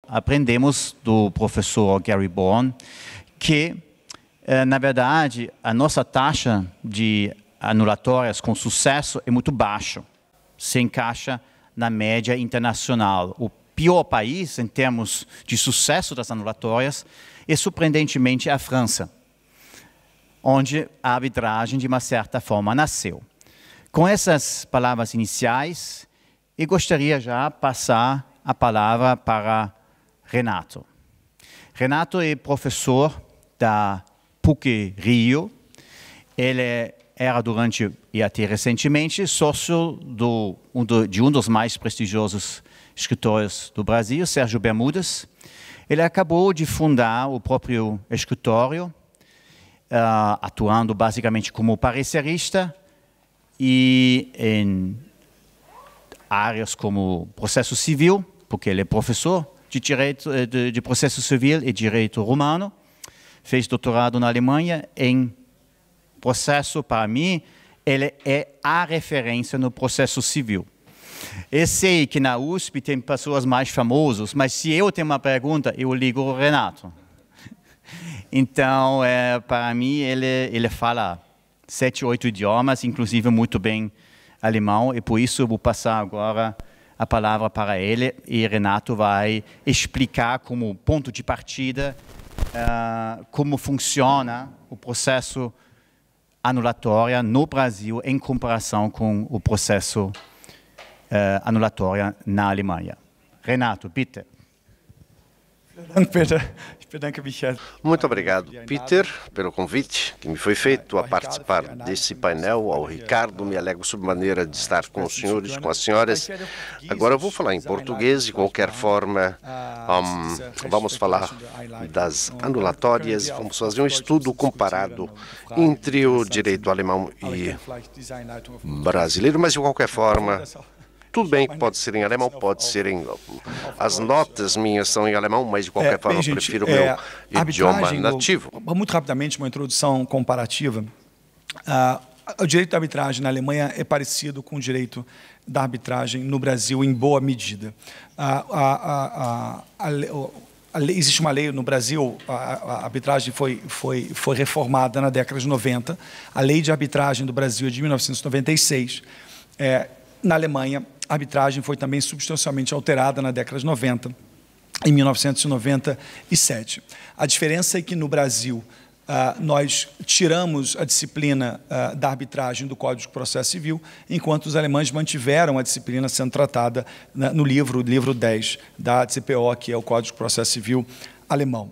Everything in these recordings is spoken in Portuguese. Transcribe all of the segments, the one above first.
aprendemos do professor Gary Bourne que, na verdade, a nossa taxa de anulatórias com sucesso é muito baixa, se encaixa na média internacional. O pior país, em termos de sucesso das anulatórias, é, surpreendentemente, a França, onde a arbitragem, de uma certa forma, nasceu. Com essas palavras iniciais, eu gostaria já de passar a palavra para Renato. Renato é professor da PUC Rio. Ele era durante e até recentemente sócio de um dos mais prestigiosos escritórios do Brasil, Sérgio Bermudas. Ele acabou de fundar o próprio escritório, atuando basicamente como parecerista e em áreas como processo civil, porque ele é professor de direito de processo civil e direito romano, fez doutorado na Alemanha em processo. Para mim, ele é a referência no processo civil. Eu sei que na USP tem pessoas mais famosas, mas se eu tenho uma pergunta, eu ligo o Renato. Então, para mim, ele fala 7, 8 idiomas, inclusive muito bem alemão, e por isso eu vou passar agora a palavra para ele, e Renato vai explicar como ponto de partida como funciona o processo anulatório no Brasil em comparação com o processo anulatório na Alemanha. Renato, bitte. Muito obrigado, Peter, pelo convite que me foi feito a participar desse painel. Ao Ricardo, me alegro sobremaneira de estar com os senhores, com as senhoras. Agora eu vou falar em português, de qualquer forma, vamos falar das anulatórias e vamos fazer um estudo comparado entre o direito alemão e brasileiro, mas de qualquer forma, tudo bem que pode ser em alemão, pode ser em... As notas minhas são em alemão, mas de qualquer forma eu prefiro o meu idioma nativo. Muito rapidamente, uma introdução comparativa. O direito da arbitragem na Alemanha é parecido com o direito da arbitragem no Brasil em boa medida. Existe uma lei no Brasil, a arbitragem foi reformada na década de 90. A lei de arbitragem do Brasil é de 1996. Na Alemanha, a arbitragem foi também substancialmente alterada na década de 90, em 1997. A diferença é que no Brasil nós tiramos a disciplina da arbitragem do Código de Processo Civil, enquanto os alemães mantiveram a disciplina sendo tratada no livro 10 da CPO, que é o Código de Processo Civil alemão.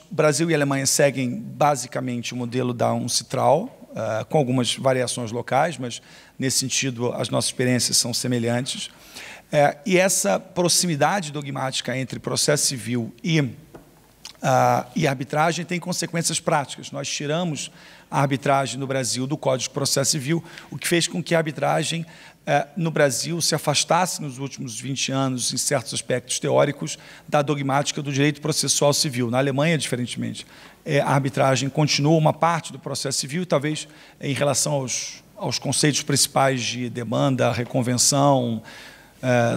Brasil e Alemanha seguem basicamente o modelo da UNCITRAL, com algumas variações locais, mas nesse sentido as nossas experiências são semelhantes. E essa proximidade dogmática entre processo civil e arbitragem tem consequências práticas. Nós tiramos a arbitragem no Brasil do Código de Processo Civil, o que fez com que a arbitragem no Brasil se afastasse nos últimos 20 anos, em certos aspectos teóricos, da dogmática do direito processual civil. Na Alemanha, diferentemente, a arbitragem continua uma parte do processo civil, talvez em relação aos conceitos principais de demanda, reconvenção,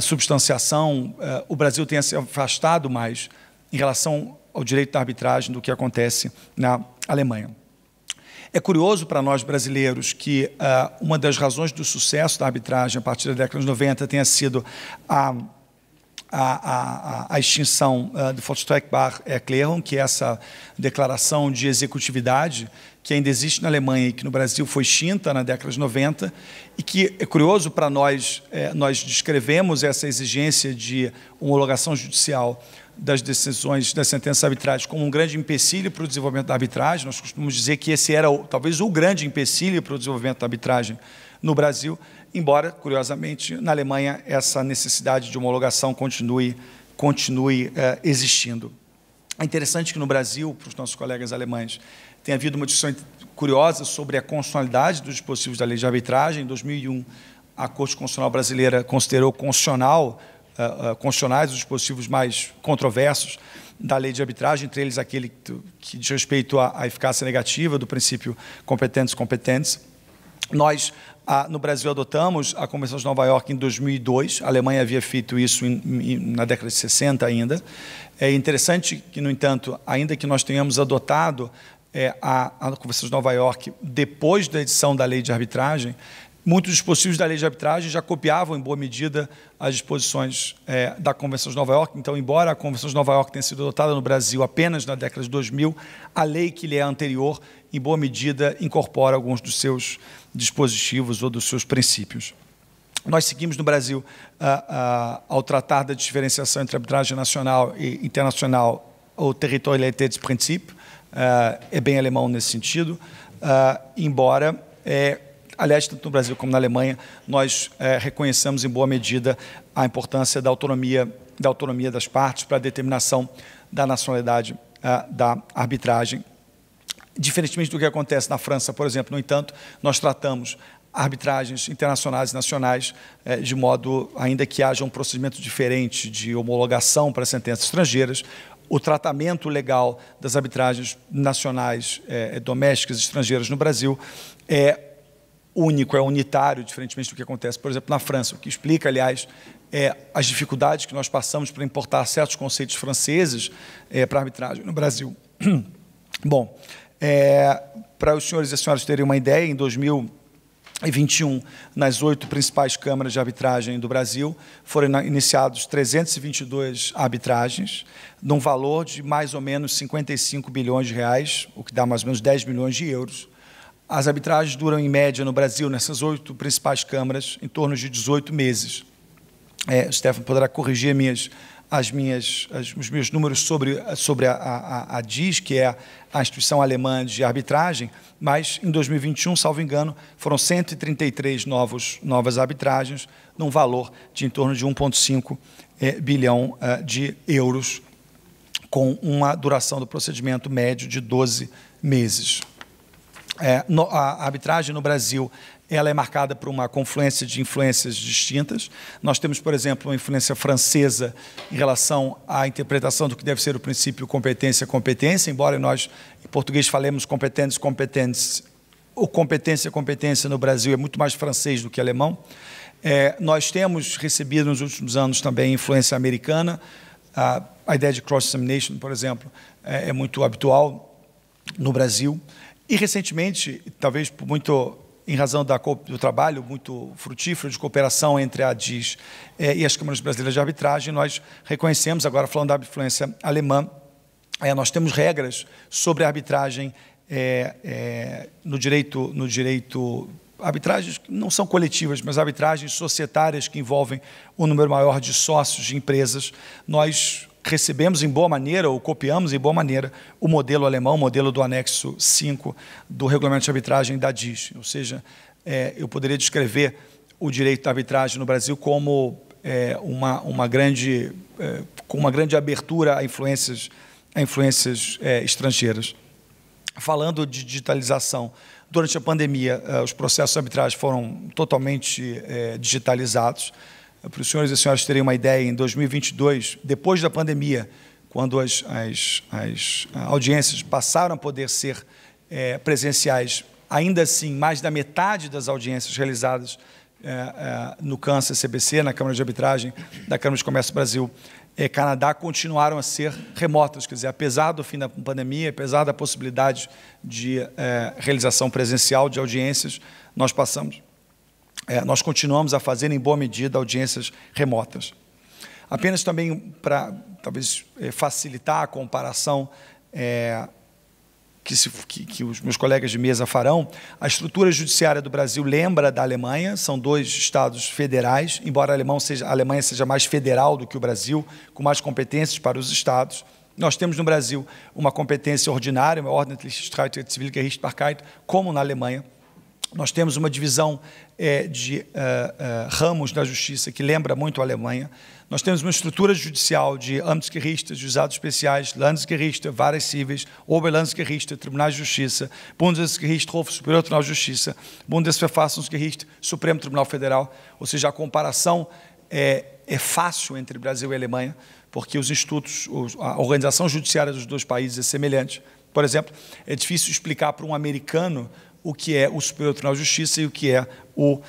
substanciação, o Brasil tenha se afastado mais em relação ao direito da arbitragem do que acontece na Alemanha. É curioso para nós brasileiros que uma das razões do sucesso da arbitragem a partir da década de 90 tenha sido a extinção do Vollstreckbar Erklärung, que é essa declaração de executividade que ainda existe na Alemanha e que no Brasil foi extinta na década de 90, e que é curioso para nós, nós descrevemos essa exigência de homologação judicial das decisões, das sentenças arbitrais como um grande empecilho para o desenvolvimento da arbitragem. Nós costumamos dizer que esse era talvez o grande empecilho para o desenvolvimento da arbitragem no Brasil, embora, curiosamente, na Alemanha essa necessidade de homologação continue existindo. É interessante que no Brasil, para os nossos colegas alemães, tem havido uma discussão curiosa sobre a constitucionalidade dos dispositivos da lei de arbitragem. Em 2001, a Corte Constitucional Brasileira considerou constitucionais os dispositivos mais controversos da lei de arbitragem, entre eles aquele que diz respeito à eficácia negativa do princípio competentes. Nós, no Brasil, adotamos a Convenção de Nova York em 2002. A Alemanha havia feito isso na década de 60 ainda. É interessante que, no entanto, ainda que nós tenhamos adotado a Convenção de Nova York depois da edição da Lei de Arbitragem, muitos dispositivos da Lei de Arbitragem já copiavam, em boa medida, as disposições da Convenção de Nova York. Então, embora a Convenção de Nova York tenha sido adotada no Brasil apenas na década de 2000, a lei que lhe é anterior, em boa medida, incorpora alguns dos seus dispositivos ou dos seus princípios. Nós seguimos no Brasil, ao tratar da diferenciação entre arbitragem nacional e internacional, o Territorialitätsprinzip, é bem alemão nesse sentido, embora... Aliás, tanto no Brasil como na Alemanha, nós reconhecemos em boa medida a importância da autonomia das partes para a determinação da nacionalidade da arbitragem. Diferentemente do que acontece na França, por exemplo, no entanto, nós tratamos arbitragens internacionais e nacionais de modo, ainda que haja um procedimento diferente de homologação para sentenças estrangeiras, o tratamento legal das arbitragens nacionais, domésticas e estrangeiras no Brasil é único, é unitário, diferentemente do que acontece, por exemplo, na França, o que explica, aliás, as dificuldades que nós passamos para importar certos conceitos franceses para a arbitragem no Brasil. Bom, para os senhores e as senhoras terem uma ideia, em 2021, nas 8 principais câmaras de arbitragem do Brasil, foram iniciados 322 arbitragens, num valor de mais ou menos 55 bilhões de reais, o que dá mais ou menos 10 milhões de euros. As arbitragens duram, em média, no Brasil, nessas 8 principais câmaras, em torno de 18 meses. O Stefano poderá corrigir os meus números sobre a DIS, que é a instituição alemã de arbitragem, mas, em 2021, salvo engano, foram 133 novas arbitragens, num valor de em torno de 1,5 bilhão de euros, com uma duração do procedimento médio de 12 meses. A arbitragem no Brasil ela é marcada por uma confluência de influências distintas. Nós temos, por exemplo, uma influência francesa em relação à interpretação do que deve ser o princípio competência-competência, embora nós, em português, falemos competentes. O competência no Brasil é muito mais francês do que alemão. Nós temos recebido, nos últimos anos, também influência americana. A ideia de cross-examination, por exemplo, é muito habitual no Brasil. E, recentemente, talvez em razão do trabalho muito frutífero de cooperação entre a DIS e as câmaras brasileiras de arbitragem, nós reconhecemos, agora falando da influência alemã, nós temos regras sobre a arbitragem no direito, arbitragens que não são coletivas, mas arbitragens societárias que envolvem um número maior de sócios de empresas. Nós recebemos em boa maneira, ou copiamos em boa maneira, o modelo alemão, o modelo do anexo 5 do regulamento de arbitragem da DIS. Ou seja, eu poderia descrever o direito da arbitragem no Brasil como com uma grande abertura a influências estrangeiras. Falando de digitalização, durante a pandemia, os processos de arbitragem foram totalmente digitalizados. Para os senhores e as senhoras terem uma ideia, em 2022, depois da pandemia, quando as audiências passaram a poder ser presenciais, ainda assim, mais da metade das audiências realizadas no CANSA-CBC, na Câmara de Arbitragem da Câmara de Comércio do Brasil, Canadá, continuaram a ser remotas. Quer dizer, apesar do fim da pandemia, apesar da possibilidade de realização presencial de audiências, nós continuamos a fazer, em boa medida, audiências remotas. Apenas também para, talvez, facilitar a comparação que os meus colegas de mesa farão, a estrutura judiciária do Brasil lembra da Alemanha, são 2 estados federais, embora a Alemanha seja mais federal do que o Brasil, com mais competências para os estados. Nós temos no Brasil uma competência ordinária, uma Ordentliches Streit- und Zivilgerichtsbarkeit, como na Alemanha. Nós temos uma divisão de ramos da justiça que lembra muito a Alemanha. Nós temos uma estrutura judicial de Amtsgerichte, juizados especiais, Landesgerichte, varas cíveis, Oberlandesgerichte, tribunais de justiça, Bundesgericht, Hof Superior Tribunal de Justiça, Bundesverfassungsgericht, Supremo Tribunal Federal. Ou seja, a comparação é fácil entre Brasil e Alemanha, porque os institutos, a organização judiciária dos 2 países é semelhante. Por exemplo, é difícil explicar para um americano o que é o Superior Tribunal de Justiça e o que é o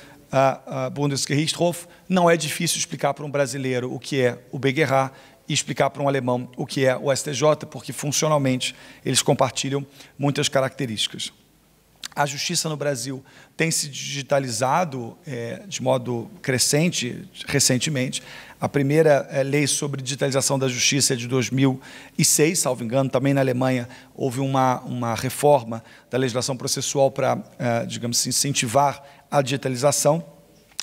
Bundesgerichtshof. Não é difícil explicar para um brasileiro o que é o BGH e explicar para um alemão o que é o STJ, porque funcionalmente eles compartilham muitas características. A justiça no Brasil tem se digitalizado de modo crescente recentemente. A primeira lei sobre digitalização da justiça é de 2006, salvo engano. Também na Alemanha houve uma reforma da legislação processual para, digamos assim, incentivar a digitalização.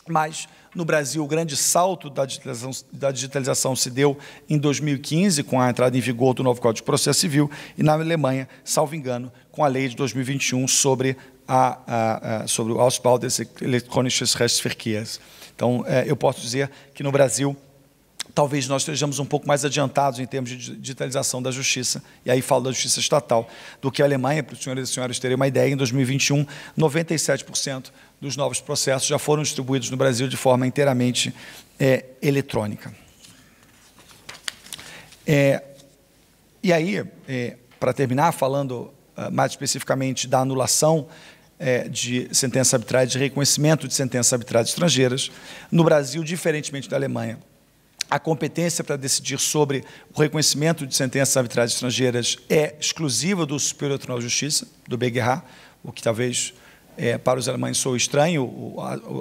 Mas, no Brasil, o grande salto da digitalização se deu em 2015, com a entrada em vigor do novo Código de Processo Civil, e na Alemanha, salvo engano, com a lei de 2021 sobre sobre o Ausbau des elektronischen Rechtsverkehrs. Então, eu posso dizer que no Brasil, talvez nós estejamos um pouco mais adiantados em termos de digitalização da justiça, e aí falo da justiça estatal, do que a Alemanha. Para os senhores e senhoras terem uma ideia, em 2021, 97% dos novos processos já foram distribuídos no Brasil de forma inteiramente eletrônica. E aí, para terminar, falando mais especificamente da anulação de sentenças arbitrais, de reconhecimento de sentenças arbitrais estrangeiras, no Brasil, diferentemente da Alemanha, a competência para decidir sobre o reconhecimento de sentenças arbitrais estrangeiras é exclusiva do Superior Tribunal de Justiça, do BGH, o que talvez para os alemães soe estranho.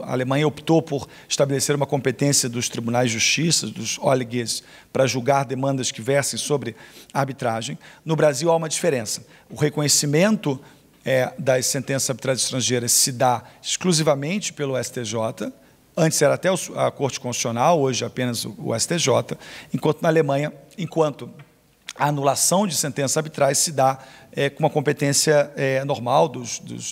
A Alemanha optou por estabelecer uma competência dos tribunais de justiça, dos OLGs, para julgar demandas que versem sobre a arbitragem. No Brasil há uma diferença. O reconhecimento das sentenças arbitrais estrangeiras se dá exclusivamente pelo STJ. Antes era até a Corte Constitucional, hoje apenas o STJ, enquanto na Alemanha, a anulação de sentenças arbitrais se dá com uma competência normal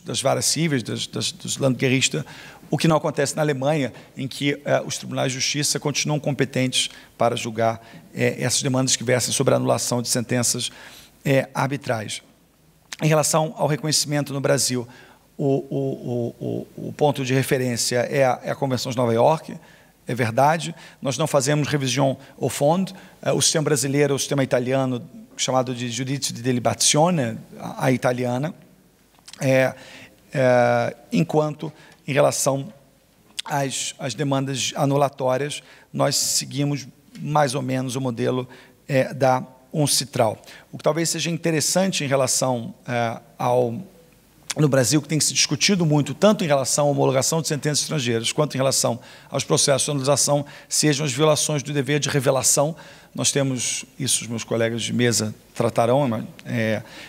das varas cíveis, dos Landgerichte, o que não acontece na Alemanha, em que os tribunais de justiça continuam competentes para julgar essas demandas que versem sobre a anulação de sentenças arbitrais. Em relação ao reconhecimento no Brasil, o ponto de referência é a Convenção de Nova York. É verdade, nós não fazemos revisão au fond. O sistema brasileiro é o sistema italiano, chamado de giudizio di delibazione, a italiana, enquanto, em relação às demandas anulatórias, nós seguimos mais ou menos o modelo da UNCITRAL. O que talvez seja interessante em relação no Brasil, que tem se discutido muito, tanto em relação à homologação de sentenças estrangeiras, quanto em relação aos processos de anulação, sejam as violações do dever de revelação. Nós temos, isso os meus colegas de mesa tratarão,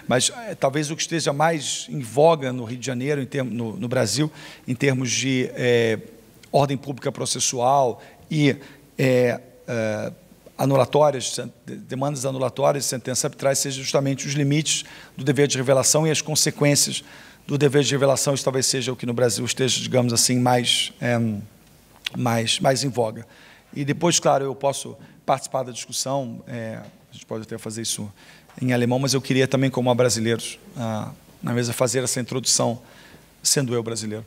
mas talvez o que esteja mais em voga no Rio de Janeiro, no Brasil, em termos de ordem pública processual e anulatórias, demandas anulatórias de sentenças arbitrais, sejam justamente os limites do dever de revelação e as consequências do dever de revelação. Isso talvez seja o que no Brasil esteja, digamos assim, mais em voga. E depois, claro, eu posso participar da discussão, a gente pode até fazer isso em alemão, mas eu queria também, como brasileiros, na mesa, fazer essa introdução, sendo eu brasileiro,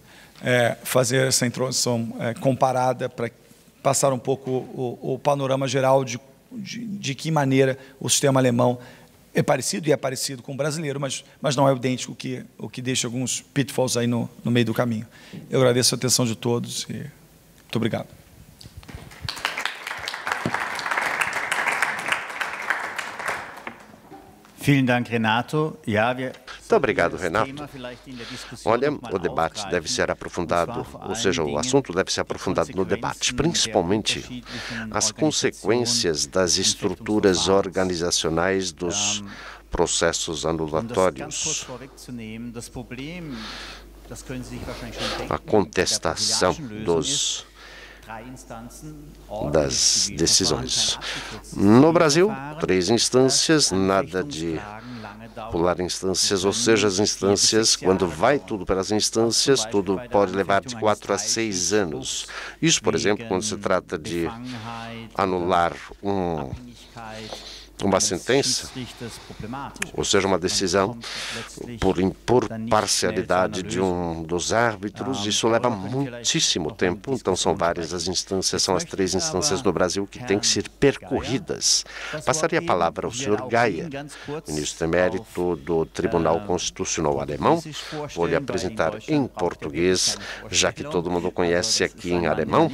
fazer essa introdução comparada para passar um pouco o panorama geral de que maneira o sistema alemão é parecido, e é parecido com o brasileiro, mas não é idêntico, o que deixa alguns pitfalls aí no meio do caminho. Eu agradeço a atenção de todos e muito obrigado. Vielen Dank, Renato. Muito obrigado, Renato. Olha, o debate deve ser aprofundado, ou seja, o assunto deve ser aprofundado no debate, principalmente as consequências das estruturas organizacionais dos processos anulatórios, a contestação das decisões. No Brasil, 3 instâncias, nada de pular instâncias, ou seja, as instâncias, quando vai tudo pelas instâncias, tudo pode levar de 4 a 6 anos. Isso, por exemplo, quando se trata de anular uma sentença, ou seja, uma decisão por parcialidade de um dos árbitros, isso leva muitíssimo tempo. Então, são várias as instâncias, são as 3 instâncias no Brasil que têm que ser percorridas. Passarei daria a palavra ao Sr. Geier, ministro emérito do Tribunal Constitucional Alemão. Vou lhe apresentar em português, já que todo mundo conhece aqui em alemão.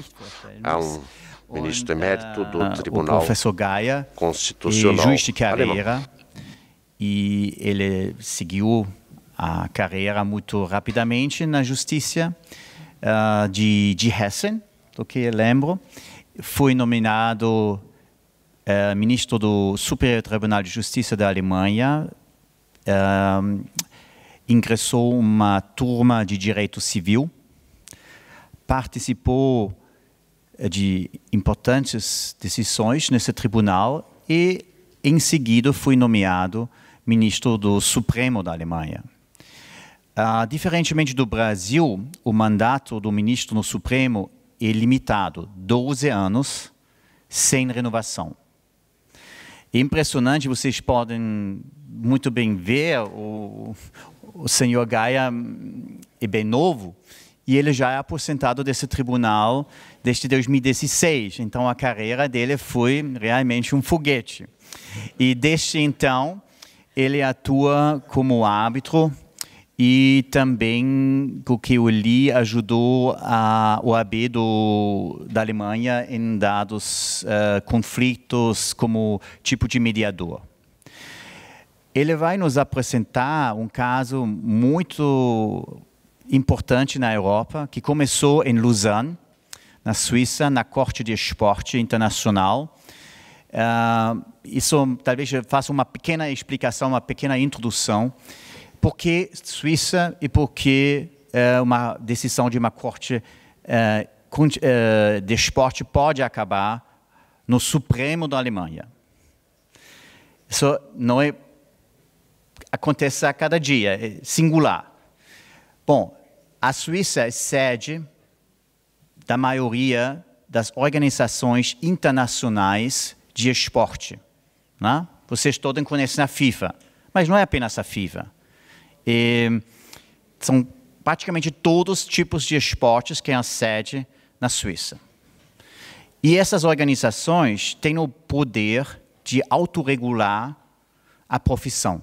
Há um ministro emérito do Tribunal Constitucional juiz de Alemão. carreira, e ele seguiu a carreira muito rapidamente na Justiça de Hessen, do que eu lembro. Foi nomeado ministro do Superior Tribunal de Justiça da Alemanha, ingressou uma turma de direito civil, participou de importantes decisões nesse tribunal e, em seguida, foi nomeado ministro do Supremo da Alemanha. Diferentemente do Brasil, o mandato do ministro no Supremo é limitado, 12 anos, sem renovação. É impressionante, vocês podem muito bem ver, o senhor Geier é bem novo, e ele já é aposentado desse tribunal desde 2016, então a carreira dele foi realmente um foguete. E desde então, ele atua como árbitro e também, o que eu li, ajudou a OAB da Alemanha em dados conflitos como tipo de mediador. Ele vai nos apresentar um caso muito importante na Europa, que começou em Lausanne, na Suíça, na Corte de Esporte Internacional. Isso talvez eu faça uma pequena explicação, uma pequena introdução. Por que Suíça e por que uma decisão de uma corte de esporte pode acabar no Supremo da Alemanha? Isso não acontece a cada dia, é singular. Bom, a Suíça é sede da maioria das organizações internacionais de esporte, né? Vocês todos conhecem a FIFA, mas não é apenas a FIFA. São praticamente todos os tipos de esportes que têm a sede na Suíça. E essas organizações têm o poder de autorregular a profissão.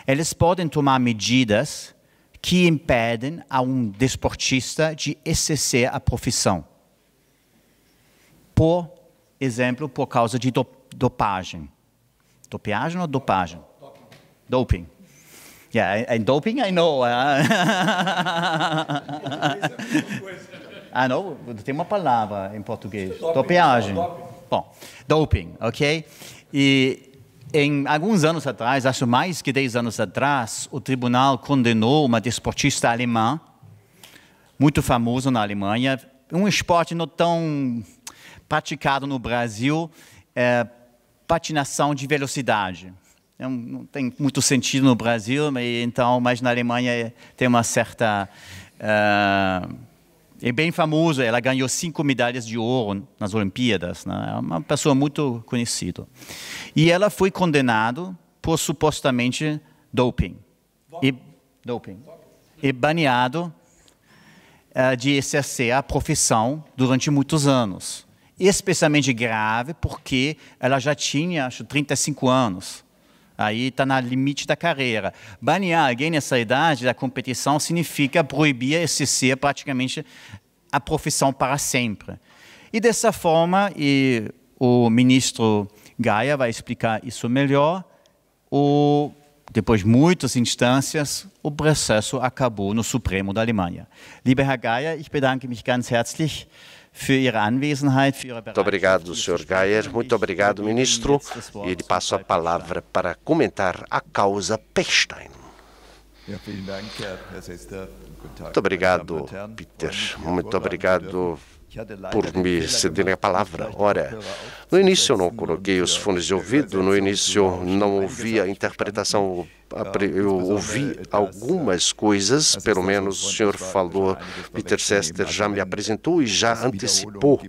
Eles podem tomar medidas que impedem a um desportista de exercer a profissão. Por exemplo, por causa de dopagem. Dopagem ou dopagem? Doping. Yeah, and doping, I know. Não, tem uma palavra em português. Dopagem. Bom, doping, ok? E em alguns anos atrás, acho mais que 10 anos atrás, o tribunal condenou uma desportista alemã, muito famoso na Alemanha, um esporte não tão praticado no Brasil, patinação de velocidade. Não tem muito sentido no Brasil, mas na Alemanha tem uma certa... é bem famoso, ela ganhou 5 medalhas de ouro nas Olimpíadas, né? É uma pessoa muito conhecida. E ela foi condenada por supostamente doping. E baneado de exercer a profissão durante muitos anos. Especialmente grave porque ela já tinha, acho, 35 anos. Aí está no limite da carreira. Banear alguém nessa idade da competição significa proibir exercer praticamente a profissão para sempre. E dessa forma, o ministro Geier vai explicar isso melhor, depois de muitas instâncias, o processo acabou no Supremo da Alemanha. Lieber Herr Geier, ich bedanke mich ganz herzlich für Ihre Anwesenheit, für Ihre Muito obrigado, Sr. Geier. Muito obrigado, ministro. E lhe passo a palavra para comentar a causa Pechstein. Muito obrigado, Peter. Muito obrado por me cederem a palavra. Ora, no início eu não coloquei os fones de ouvido, no início não ouvi a interpretação, eu ouvi algumas coisas, pelo menos o senhor falou, Peter Sester já me apresentou e já antecipou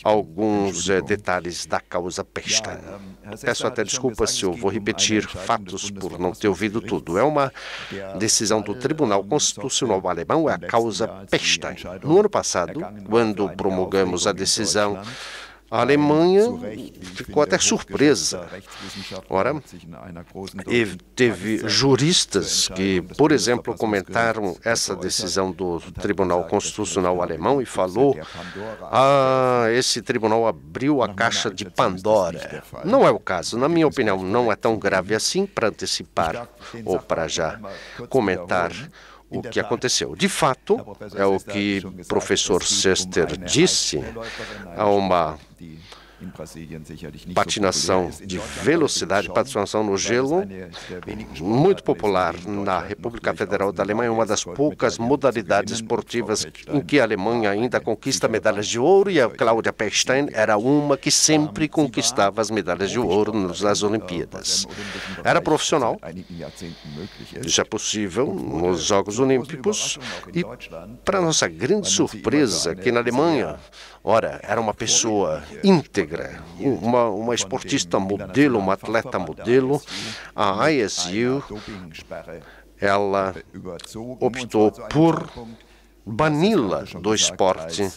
alguns detalhes da causa Pechstein. Peço até desculpas se eu vou repetir fatos por não ter ouvido tudo. É uma decisão do Tribunal Constitucional Alemão, é a causa Pechstein. No ano passado, quando promulgamos a decisão A Alemanha ficou até surpresa. Ora, teve juristas que, por exemplo, comentaram essa decisão do Tribunal Constitucional Alemão e falou: esse tribunal abriu a caixa de Pandora. Não é o caso. Na minha opinião, não é tão grave assim, para antecipar ou para já comentar o que aconteceu. De fato, é o que o professor Sester disse, há uma patinação de velocidade, patinação no gelo, muito popular na República Federal da Alemanha, uma das poucas modalidades esportivas em que a Alemanha ainda conquista medalhas de ouro, e a Cláudia Pechstein era uma que sempre conquistava as medalhas de ouro nas Olimpíadas. Era profissional, isso é possível nos Jogos Olímpicos, e para nossa grande surpresa, que na Alemanha, ora, era uma pessoa íntegra, uma esportista modelo, uma atleta modelo. A ISU, ela optou por bani-la do esporte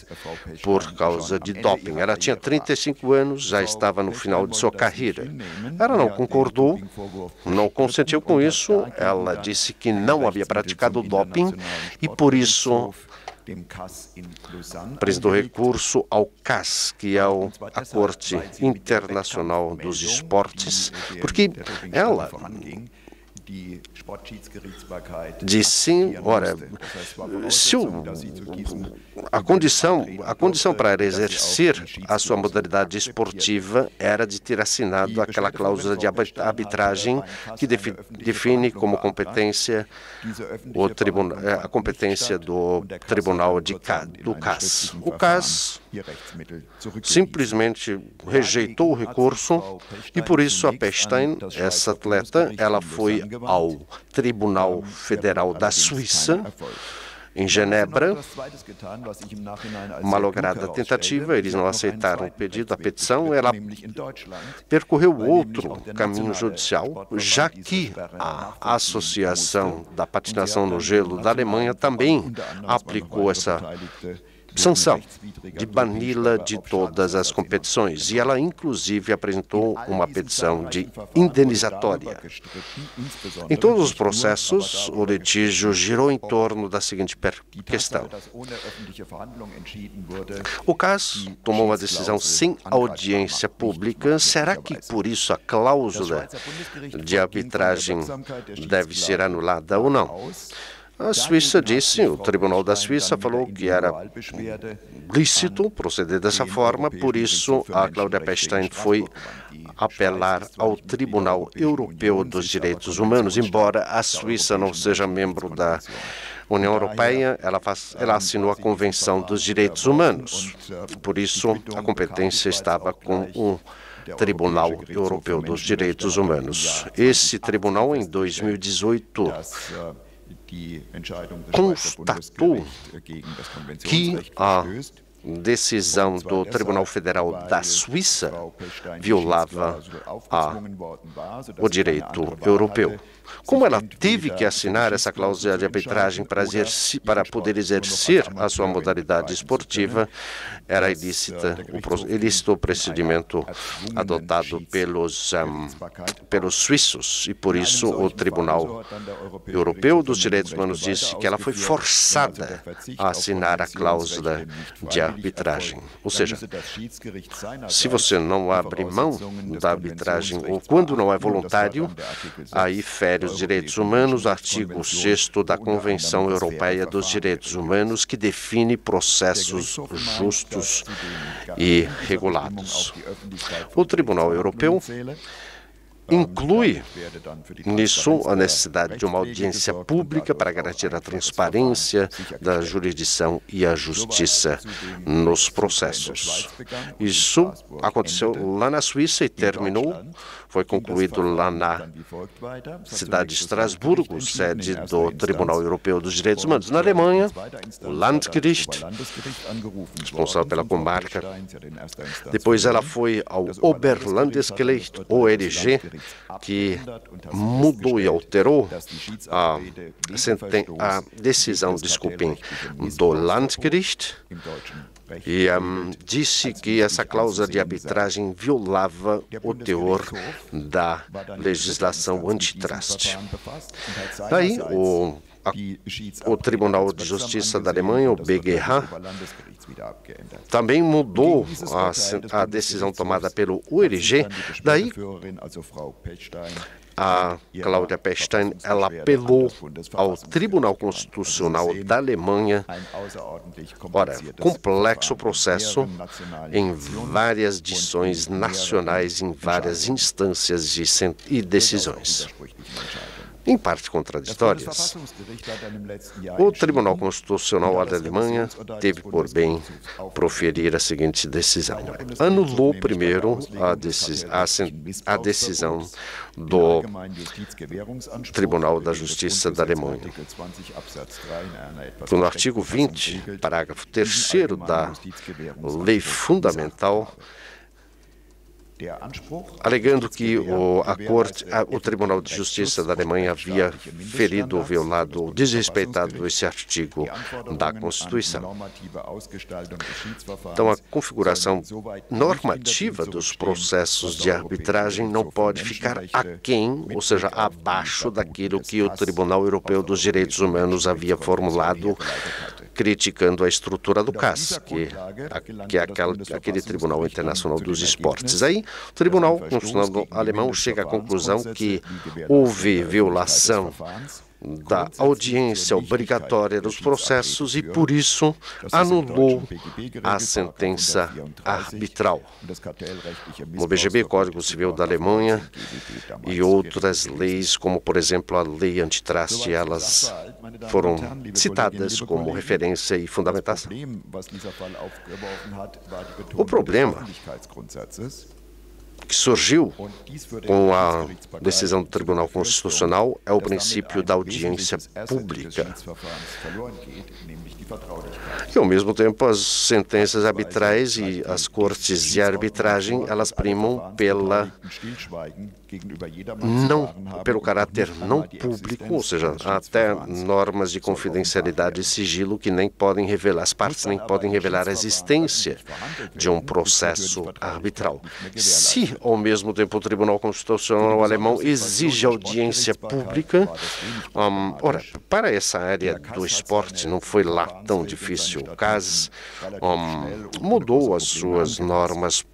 por causa de doping. Ela tinha 35 anos, já estava no final de sua carreira. Ela não concordou, não consentiu com isso. Ela disse que não havia praticado doping e, por isso, apresentou recurso ao CAS, que é a Corte Internacional dos Esportes, porque ela disse, ora, se a condição para exercer a sua modalidade esportiva era de ter assinado aquela cláusula de arbitragem que define como competência a competência do Tribunal do CAS. O CAS simplesmente rejeitou o recurso e, por isso, a Pechstein, essa atleta, ela foi ao Tribunal Federal da Suíça, em Genebra, uma lograda tentativa, eles não aceitaram o pedido, a petição, ela percorreu outro caminho judicial, já que a Associação da Patinação no Gelo da Alemanha também aplicou essa sanção de bani-la de todas as competições, e ela inclusive apresentou uma petição de indenizatória. Em todos os processos, o litígio girou em torno da seguinte questão: o CAS tomou uma decisão sem audiência pública. Será que por isso a cláusula de arbitragem deve ser anulada ou não? A Suíça disse, o Tribunal da Suíça falou que era lícito proceder dessa forma, por isso a Cláudia Pechstein foi apelar ao Tribunal Europeu dos Direitos Humanos. Embora a Suíça não seja membro da União Europeia, ela assinou a Convenção dos Direitos Humanos. Por isso, a competência estava com o Tribunal Europeu dos Direitos Humanos. Esse tribunal, em 2018, constatou que a decisão do Tribunal Federal da Suíça violava o direito europeu. Como ela teve que assinar essa cláusula de arbitragem para poder exercer a sua modalidade esportiva, era ilícito o procedimento adotado pelos suíços, e por isso o Tribunal Europeu dos Direitos Humanos disse que ela foi forçada a assinar a cláusula de arbitragem. Ou seja, se você não abre mão da arbitragem ou quando não é voluntário, aí fere os direitos humanos, artigo 6º da Convenção Europeia dos Direitos Humanos, que define processos justos e regulados. O Tribunal Europeu inclui nisso a necessidade de uma audiência pública para garantir a transparência da jurisdição e a justiça nos processos. Isso aconteceu lá na Suíça e foi concluído lá na cidade de Estrasburgo, sede do Tribunal Europeu dos Direitos Humanos. Na Alemanha, o Landgericht, responsável pela comarca, depois ela foi ao Oberlandesgericht, OLG, que mudou e alterou a decisão, do Landgericht, e disse que essa cláusula de arbitragem violava o teor da legislação antitrust. Daí, o Tribunal de Justiça da Alemanha, o BGH, também mudou a decisão tomada pelo URG. Daí, a Cláudia Pechstein, ela apelou ao Tribunal Constitucional da Alemanha. Ora, complexo processo em várias decisões nacionais, em várias instâncias e decisões, em parte contraditórias. O Tribunal Constitucional da Alemanha teve por bem proferir a seguinte decisão. Anulou primeiro a decisão do Tribunal da Justiça da Alemanha. No artigo 20, parágrafo 3º da Lei Fundamental, alegando que o Tribunal de Justiça da Alemanha havia ferido, violado ou desrespeitado esse artigo da Constituição. Então, a configuração normativa dos processos de arbitragem não pode ficar aquém, ou seja, abaixo daquilo que o Tribunal Europeu dos Direitos Humanos havia formulado, criticando a estrutura do CAS, que é aquele Tribunal Internacional dos Esportes. Aí, o Tribunal Constitucional alemão chega à conclusão que houve violação da audiência obrigatória dos processos e, por isso, anulou a sentença arbitral. O BGB, Código Civil da Alemanha, e outras leis, como, por exemplo, a lei antitrust, elas foram citadas como referência e fundamentação. O problema que surgiu com a decisão do Tribunal Constitucional é o princípio da audiência pública. E, ao mesmo tempo, as sentenças arbitrais e as cortes de arbitragem, elas primam pelo caráter não público, ou seja, até normas de confidencialidade e sigilo que nem podem revelar, as partes nem podem revelar a existência de um processo arbitral. Se, ao mesmo tempo, o Tribunal Constitucional alemão exige audiência pública, ora, para essa área do esporte não foi lá tão difícil. O CAS mudou as suas normas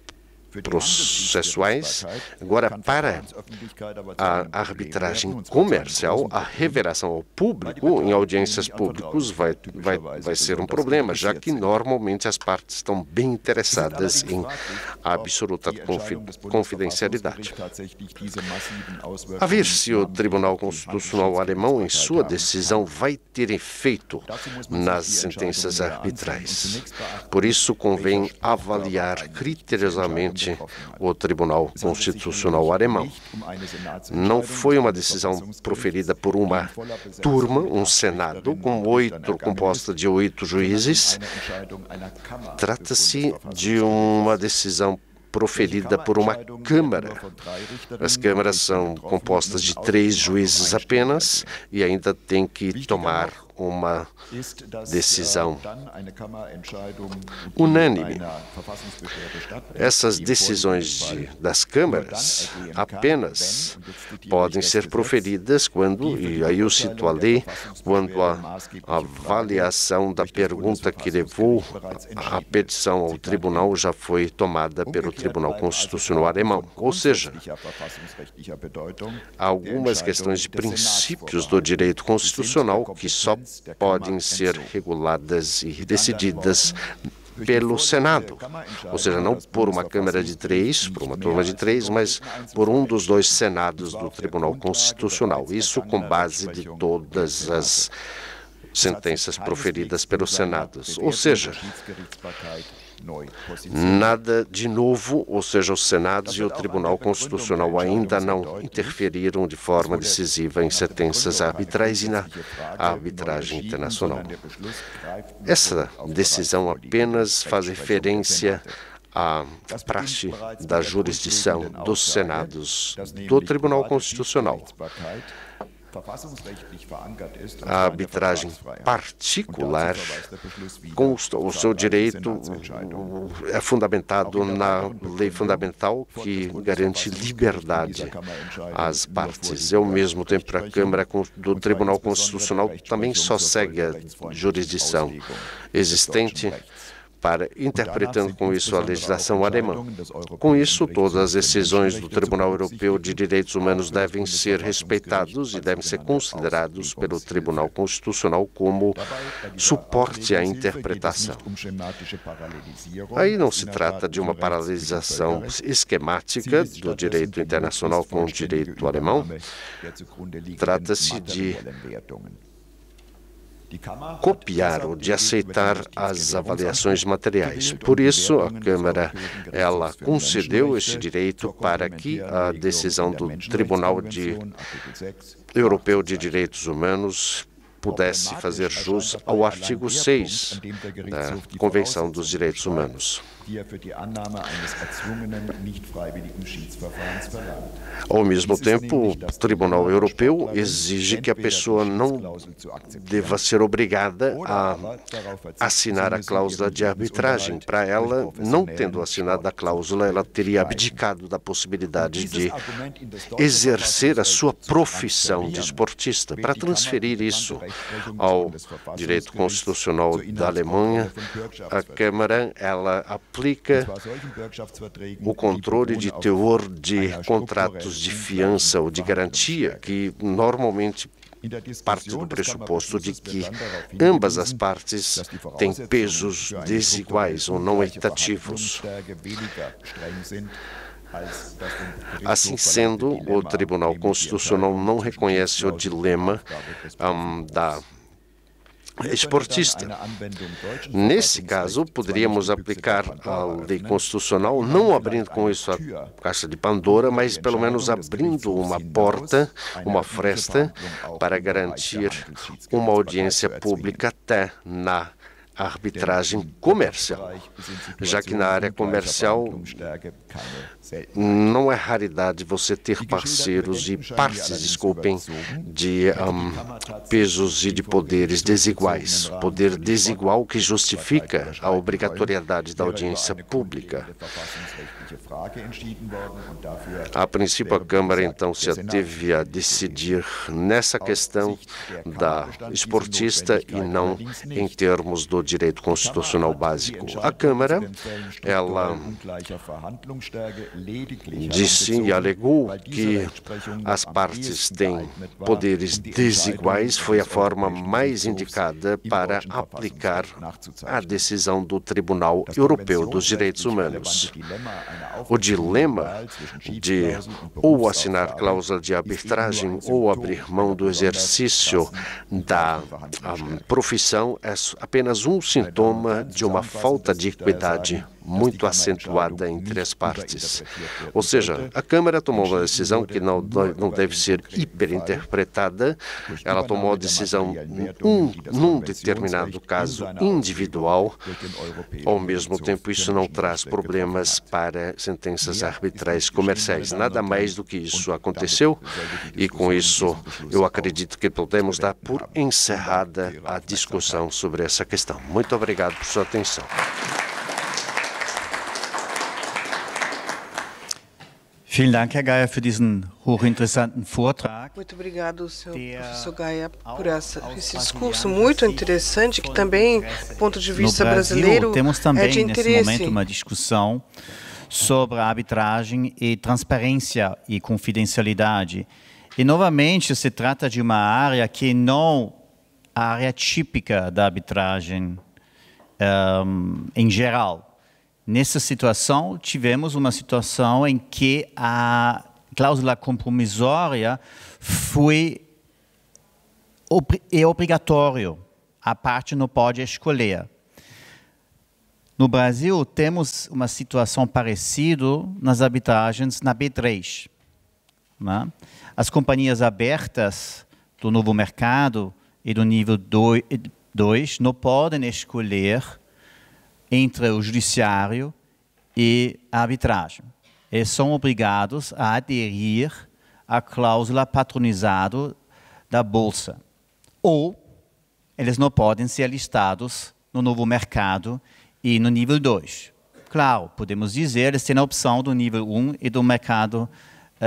processuais. Agora, para a arbitragem comercial, a revelação ao público, em audiências públicas, vai ser um problema, já que normalmente as partes estão bem interessadas em absoluta confidencialidade. A ver se o Tribunal Constitucional alemão, em sua decisão, vai ter efeito nas sentenças arbitrais. Por isso, convém avaliar criteriosamente o Tribunal Constitucional alemão. Não foi uma decisão proferida por uma turma, um Senado, composta de 8 juízes. Trata-se de uma decisão proferida por uma Câmara. As câmaras são compostas de 3 juízes apenas e ainda tem que tomar uma decisão unânime. Essas decisões das câmaras apenas podem ser proferidas quando, e aí eu cito a lei, quando a avaliação da pergunta que levou a petição ao tribunal já foi tomada pelo Tribunal Constitucional alemão. Ou seja, há algumas questões de princípios do direito constitucional que só podem ser reguladas e decididas pelo Senado, ou seja, não por uma Câmara de 3, por uma turma de 3, mas por um dos 2 Senados do Tribunal Constitucional. Isso com base de todas as sentenças proferidas pelos Senados. Ou seja, nada de novo, ou seja, os Senados e o Tribunal Constitucional ainda não interferiram de forma decisiva em sentenças arbitrais e na arbitragem internacional. Essa decisão apenas faz referência à praxe da jurisdição dos Senados do Tribunal Constitucional. A arbitragem particular, o seu direito é fundamentado na lei fundamental que garante liberdade às partes. E, ao mesmo tempo, a Câmara do Tribunal Constitucional também só segue a jurisdição existente interpretando com isso a legislação alemã. Com isso, todas as decisões do Tribunal Europeu de Direitos Humanos devem ser respeitados e devem ser considerados pelo Tribunal Constitucional como suporte à interpretação. Aí não se trata de uma paralelização esquemática do direito internacional com o direito alemão. Trata-se de copiar ou de aceitar as avaliações materiais. Por isso, a Câmara ela concedeu esse direito para que a decisão do Tribunal Europeu de Direitos Humanos pudesse fazer jus ao artigo 6 da Convenção dos Direitos Humanos. Ao mesmo tempo, o Tribunal Europeu exige que a pessoa não deva ser obrigada a assinar a cláusula de arbitragem. Para ela, não tendo assinado a cláusula, ela teria abdicado da possibilidade de exercer a sua profissão de esportista. Para transferir isso ao direito constitucional da Alemanha, a Câmara ela aplica o controle de teor de contratos de fiança ou de garantia, que normalmente parte do pressuposto de que ambas as partes têm pesos desiguais ou não equitativos. Assim sendo, o Tribunal Constitucional não reconhece o dilema da esportista. Nesse caso, poderíamos aplicar a lei constitucional, não abrindo com isso a caixa de Pandora, mas pelo menos abrindo uma porta, uma fresta, para garantir uma audiência pública até na arbitragem comercial, já que na área comercial não é raridade você ter parceiros e partes, desculpem, de pesos e de poderes desiguais. Poder desigual que justifica a obrigatoriedade da audiência pública. A princípio, a Câmara, então, se ateve a decidir nessa questão da esportista e não em termos do direito constitucional básico. A Câmara, ela disse e alegou que as partes têm poderes desiguais, foi a forma mais indicada para aplicar a decisão do Tribunal Europeu dos Direitos Humanos. O dilema de ou assinar cláusula de arbitragem ou abrir mão do exercício da profissão é apenas um sintoma de uma falta de equidade muito acentuada entre as partes. Ou seja, a Câmara tomou uma decisão que não deve ser hiperinterpretada. Ela tomou a decisão num determinado caso individual. Ao mesmo tempo, isso não traz problemas para sentenças arbitrais comerciais. Nada mais do que isso aconteceu e, com isso, eu acredito que podemos dar por encerrada a discussão sobre essa questão. Muito obrigado por sua atenção. Vielen Dank, Herr Geier, für diesen hochinteressanten Vortrag. Muito obrigado, professor Geier, por esse discurso muito interessante, que também, do ponto de vista brasileiro, temos também, é de interesse. nesse momento, uma discussão sobre a arbitragem e transparência e confidencialidade. E, novamente, se trata de uma área que não a área típica da arbitragem em geral. Nessa situação, tivemos uma situação em que a cláusula compromissória é obrigatório, a parte não pode escolher. No Brasil, temos uma situação parecida nas arbitragens na B3. Né? As companhias abertas do novo mercado e do nível 2 não podem escolher entre o judiciário e a arbitragem. Eles são obrigados a aderir à cláusula patronizada da Bolsa. Ou eles não podem ser listados no novo mercado e no nível 2. Claro, podemos dizer, eles têm a opção do nível 1 e do mercado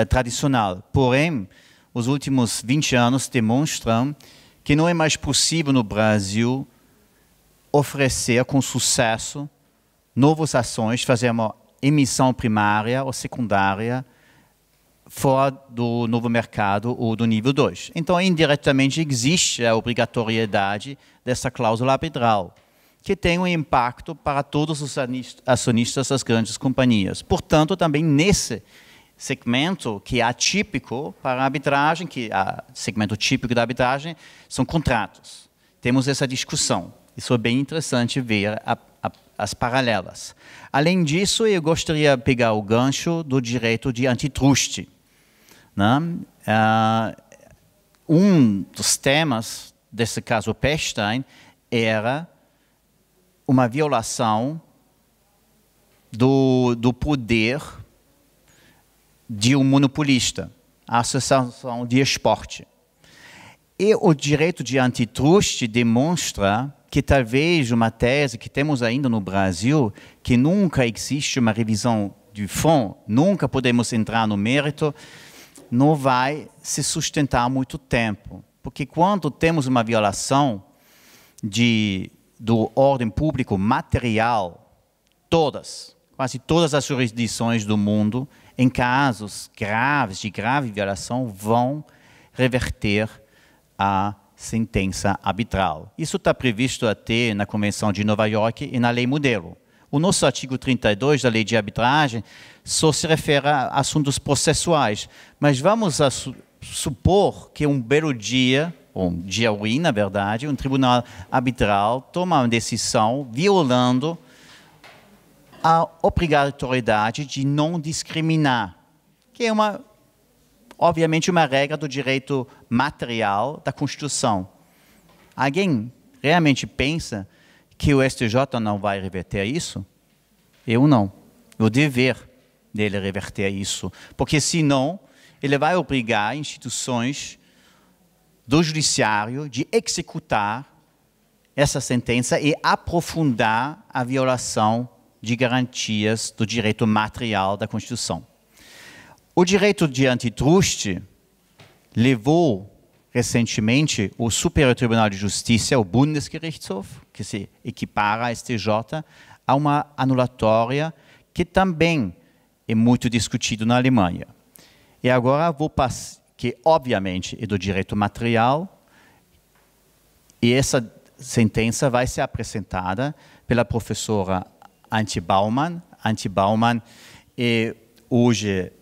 tradicional. Porém, os últimos 20 anos demonstram que não é mais possível no Brasil oferecer com sucesso novas ações, fazer uma emissão primária ou secundária fora do novo mercado ou do nível 2. Então, indiretamente, existe a obrigatoriedade dessa cláusula arbitral, que tem um impacto para todos os acionistas das grandes companhias. Portanto, também nesse segmento que é atípico para a arbitragem, segmento típico da arbitragem, são contratos. Temos essa discussão. Isso é bem interessante ver as paralelas. Além disso, eu gostaria de pegar o gancho do direito de antitruste. Um dos temas desse caso Pechstein era uma violação do poder de um monopolista, a Associação de Esporte. E o direito de antitruste demonstra que talvez uma tese que temos ainda no Brasil, que nunca existe uma revisão de fundo, nunca podemos entrar no mérito, não vai se sustentar muito tempo. Porque quando temos uma violação do ordem público material, quase todas as jurisdições do mundo, em casos graves, de grave violação, vão reverter a sentença arbitral. Isso está previsto até na Convenção de Nova York e na Lei Modelo. O nosso artigo 32 da Lei de Arbitragem só se refere a assuntos processuais, mas vamos supor que um belo dia, ou um dia ruim, na verdade, um tribunal arbitral toma uma decisão violando a obrigatoriedade de não discriminar, que é obviamente uma regra do direito material da Constituição. Alguém realmente pensa que o STJ não vai reverter isso? Eu não. O dever dele reverter isso, porque senão ele vai obrigar instituições do judiciário de executar essa sentença e aprofundar a violação de garantias do direito material da Constituição. O direito de antitruste levou recentemente o Superior Tribunal de Justiça, o Bundesgerichtshof, que se equipara à STJ, a uma anulatória que também é muito discutido na Alemanha. E agora vou passar, que obviamente é do direito material, e essa sentença vai ser apresentada pela professora Antje Baumann. Antje Baumann é hoje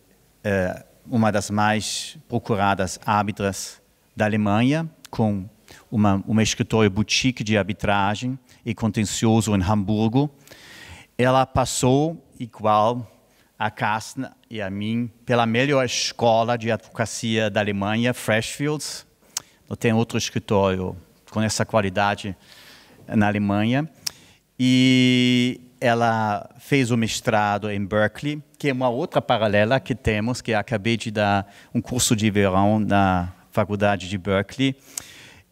uma das mais procuradas árbitras da Alemanha, com uma escritório boutique de arbitragem e contencioso em Hamburgo. Ela passou, igual a Carsten e a mim, pela melhor escola de advocacia da Alemanha, Freshfields. Não tem outro escritório com essa qualidade na Alemanha. E ela fez o mestrado em Berkeley, que é uma outra paralela que temos, que acabei de dar um curso de verão na Faculdade de Berkeley.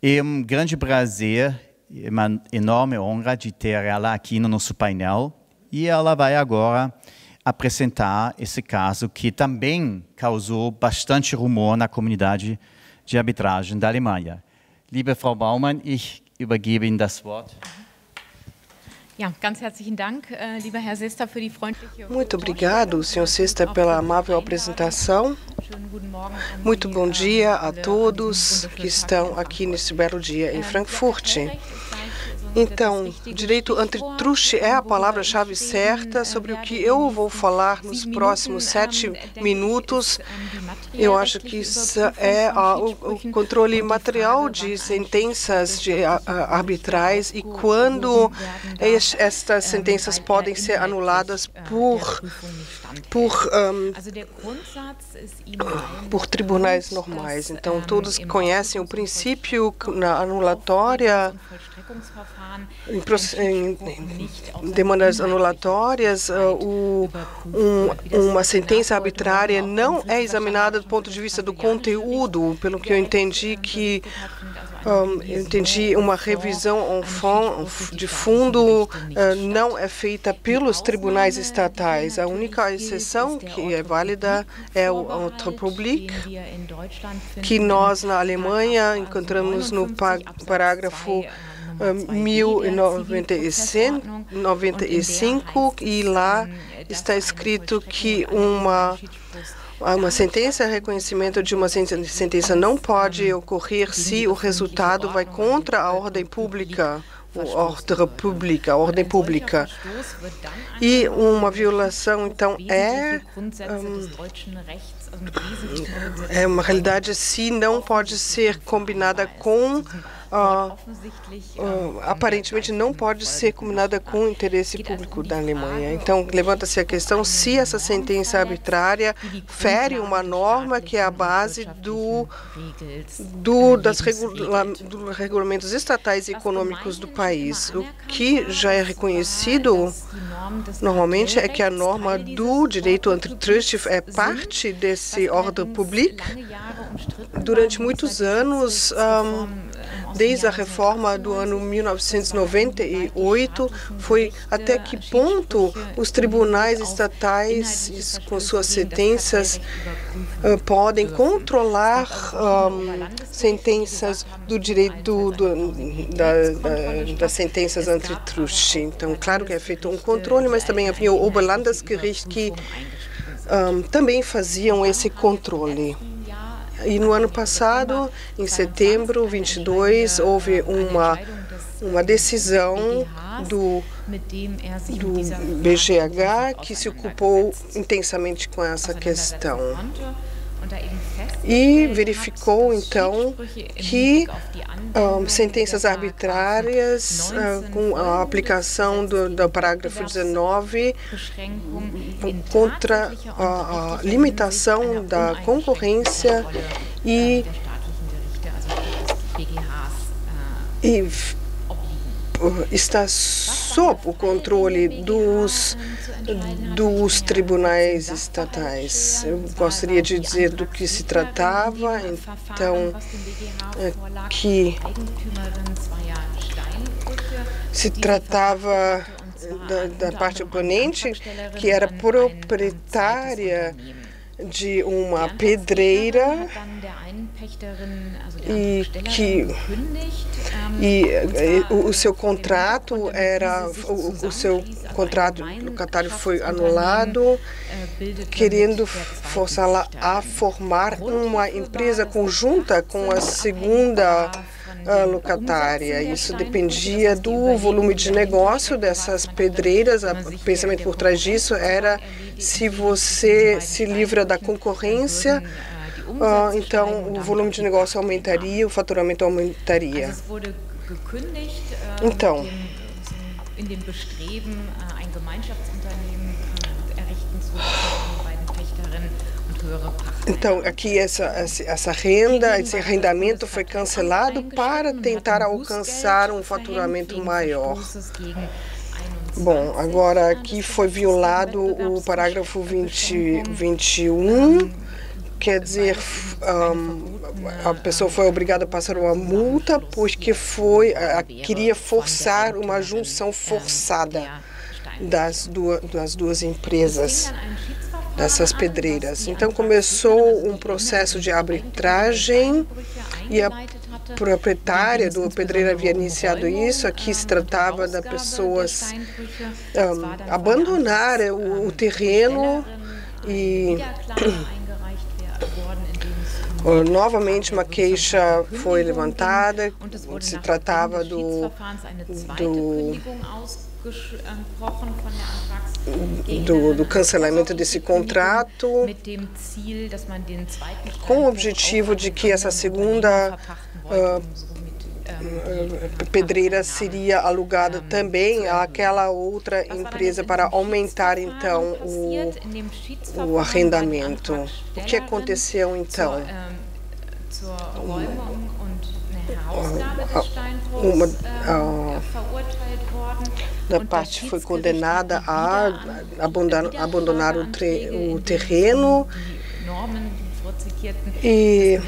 É um grande prazer, uma enorme honra de ter ela aqui no nosso painel. E ela vai agora apresentar esse caso que também causou bastante rumor na comunidade de arbitragem da Alemanha. Liebe Frau Baumann, ich übergebe Ihnen das Wort. Ja, ganz herzlichen Dank, lieber Herr Sester, für die freundliche... Muito obrigado, Sr. Sester, pela amável apresentação. Muito bom dia a todos que estão aqui nesse belo dia em Frankfurt. Então, direito antitruste é a palavra-chave certa sobre o que eu vou falar nos próximos 7 minutos. Eu acho que isso é o controle material de sentenças arbitrais e quando estas sentenças podem ser anuladas por tribunais normais. Então, todos conhecem o princípio na anulatória em demandas anulatórias, uma sentença arbitrária não é examinada do ponto de vista do conteúdo, pelo que eu entendi uma revisão de fundo não é feita pelos tribunais estatais. A única exceção que é válida é o Ordre Public, que nós na Alemanha encontramos no parágrafo 1095, e lá está escrito que uma sentença, reconhecimento de uma sentença não pode ocorrer se o resultado vai contra a ordem pública, a ordem pública. E uma violação, então, é uma realidade se não pode ser combinada com aparentemente não pode ser combinada com o interesse público da Alemanha. Então, levanta-se a questão se essa sentença arbitrária fere uma norma que é a base dos regulamentos estatais e econômicos do país. O que já é reconhecido normalmente é que a norma do direito antitrust é parte desse ordem public. Durante muitos anos, desde a reforma do ano 1998, foi até que ponto os tribunais estatais, com suas sentenças, podem controlar sentenças do direito das sentenças antitrust. Então, claro que é feito um controle, mas também havia o Oberlandesgericht que também faziam esse controle. E no ano passado, em setembro 22, houve uma decisão do BGH que se ocupou intensamente com essa questão. E verificou, então, que sentenças arbitrárias com a aplicação do parágrafo 19 contra a limitação da concorrência e está sob o controle dos tribunais estatais. Eu gostaria de dizer do que se tratava, então, que se tratava da parte oponente, que era proprietária de uma pedreira e o seu contrato locatário foi anulado, querendo forçá-la a formar uma empresa conjunta com a segunda locatária. Isso dependia do volume de negócio dessas pedreiras. O pensamento por trás disso era: se você se livra da concorrência, então o volume de negócio aumentaria, o faturamento aumentaria. Então, aqui essa renda, esse arrendamento foi cancelado para tentar alcançar um faturamento maior. Bom, agora aqui foi violado o parágrafo 21, quer dizer, a pessoa foi obrigada a passar uma multa porque queria forçar uma junção forçada das duas empresas, dessas pedreiras. Então começou um processo de arbitragem e a proprietária do pedreiro havia iniciado isso. Aqui se tratava de pessoas abandonar o terreno e novamente uma queixa foi levantada. Se tratava do cancelamento desse contrato, com o objetivo de que essa segunda pedreira seria alugada também àquela outra empresa para aumentar, então, o arrendamento. O que aconteceu, então? da parte foi condenada a abandonar o terreno e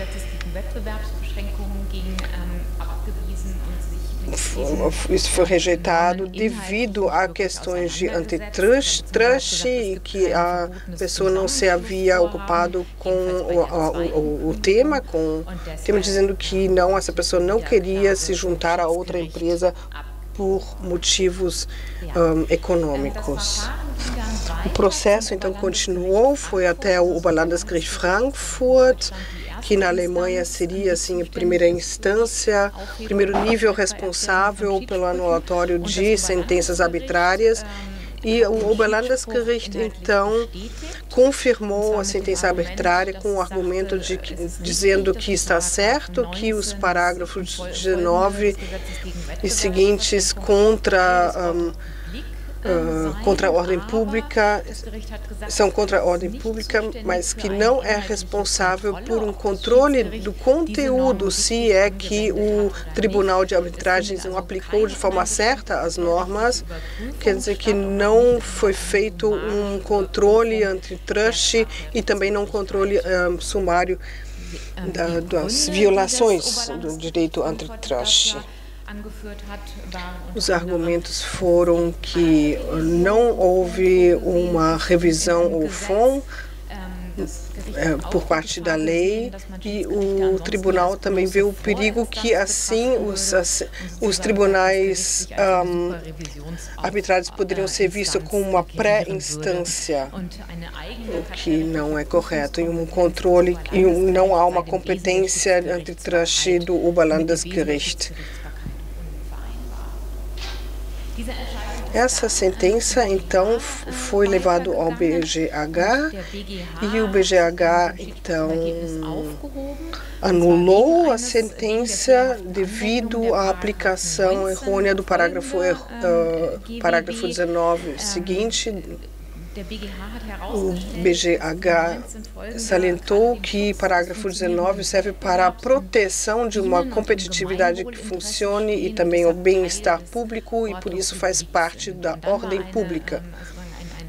isso foi rejeitado devido a questões de antitrust e que a pessoa não se havia ocupado com o tema, dizendo que não, essa pessoa não queria se juntar a outra empresa por motivos econômicos. O processo então continuou, foi até o Oberlandesgericht Frankfurt, que na Alemanha seria assim a primeira instância, primeiro nível responsável pelo anulatório de sentenças arbitrárias. E o Oberlandesgericht, então, confirmou a sentença arbitrária com o argumento dizendo que está certo que os parágrafos 19 e seguintes contra a ordem pública, são contra a ordem pública, mas que não é responsável por um controle do conteúdo, se é que o Tribunal de Arbitragens não aplicou de forma certa as normas, quer dizer que não foi feito um controle antitrust e também não um controle sumário das violações do direito antitrust. Os argumentos foram que não houve uma revisão ao fundo por parte da lei e o tribunal também vê o perigo que assim os tribunais arbitrários poderiam ser vistos como uma pré-instância, o que não é correto, e um controle, e não há uma competência antitrust do Oberlandesgericht. Essa sentença, então, foi levada ao BGH e o BGH, então, anulou a sentença devido à aplicação errônea do parágrafo 19 seguinte. O BGH salientou que parágrafo 19 serve para a proteção de uma competitividade que funcione e também o bem-estar público e por isso faz parte da ordem pública,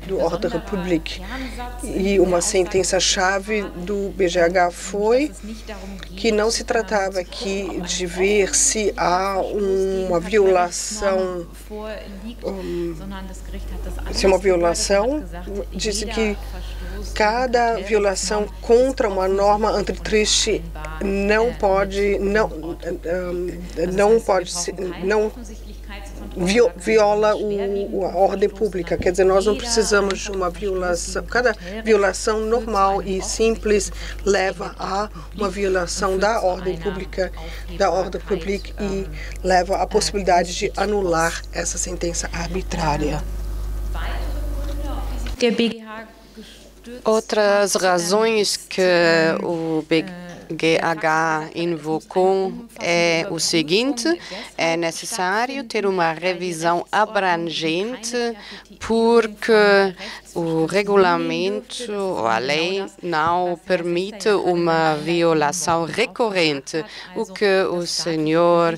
do Ordre Public. E uma sentença-chave do BGH foi que não se tratava aqui de ver se há uma violação, disse que cada violação contra uma norma antitrust viola a ordem pública. Quer dizer, nós não precisamos de uma violação. Cada violação normal e simples leva a uma violação da ordem pública, e leva à possibilidade de anular essa sentença arbitrária. Outras razões que o BGH invocou é o seguinte: é necessário ter uma revisão abrangente porque o regulamento ou a lei não permite uma violação recorrente, o que o senhor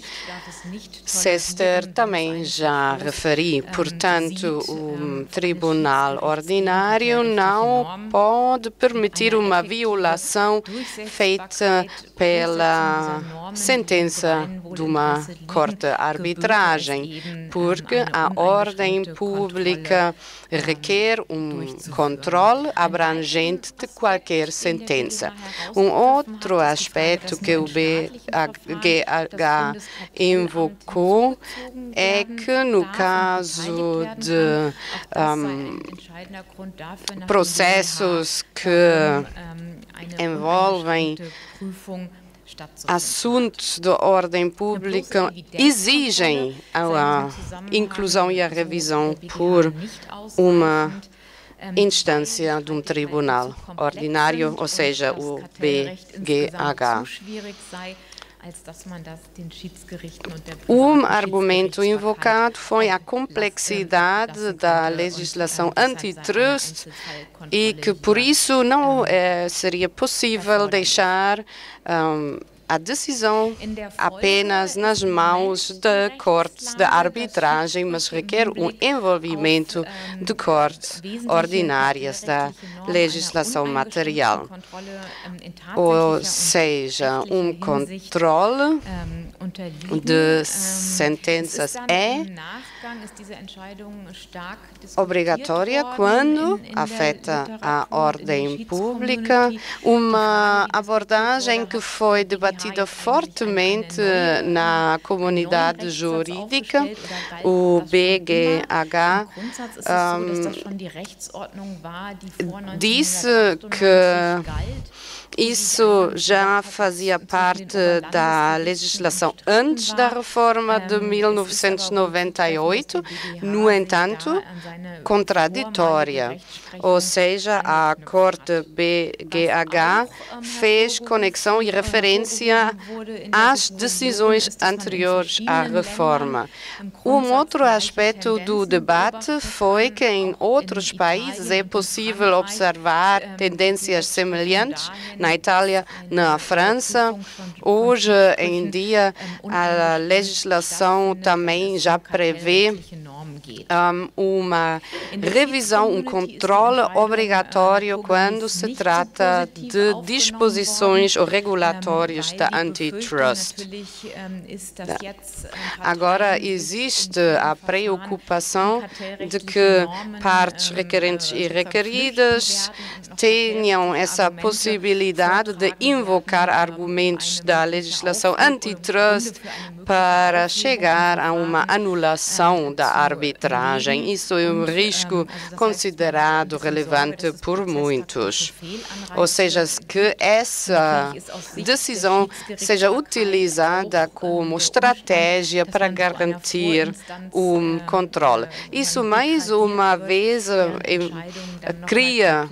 Sester também já referiu. Portanto, o tribunal ordinário não pode permitir uma violação feita pela sentença de uma corte de arbitragem, porque a ordem pública requer um controle abrangente de qualquer sentença. Um outro aspecto que o BGH invocou é que, no caso de processos que envolvem assuntos de ordem pública, exigem a inclusão e a revisão por uma instância de um tribunal ordinário, ou seja, o BGH. argumento invocado foi a complexidade da legislação antitrust e que, por isso, não seria possível deixar a decisão apenas nas mãos de cortes de arbitragem, mas requer um envolvimento de cortes ordinárias da legislação material. Ou seja, um controle de sentenças é obrigatória quando afeta a ordem pública, uma abordagem que foi debatida fortemente na comunidade jurídica. O BGH disse que isso já fazia parte da legislação antes da reforma de 1998, no entanto, contraditória. Ou seja, a Corte BGH fez conexão e referência às decisões anteriores à reforma. Um outro aspecto do debate foi que em outros países é possível observar tendências semelhantes. Na Itália, na França, hoje em dia, a legislação também já prevê uma revisão, um controle obrigatório quando se trata de disposições regulatórias da antitrust. Agora, existe a preocupação de que partes requerentes e requeridas tenham essa possibilidade de invocar argumentos da legislação antitrust para chegar a uma anulação da arbitragem. Isso é um risco considerado relevante por muitos. Ou seja, que essa decisão seja utilizada como estratégia para garantir um controle. Isso, mais uma vez, cria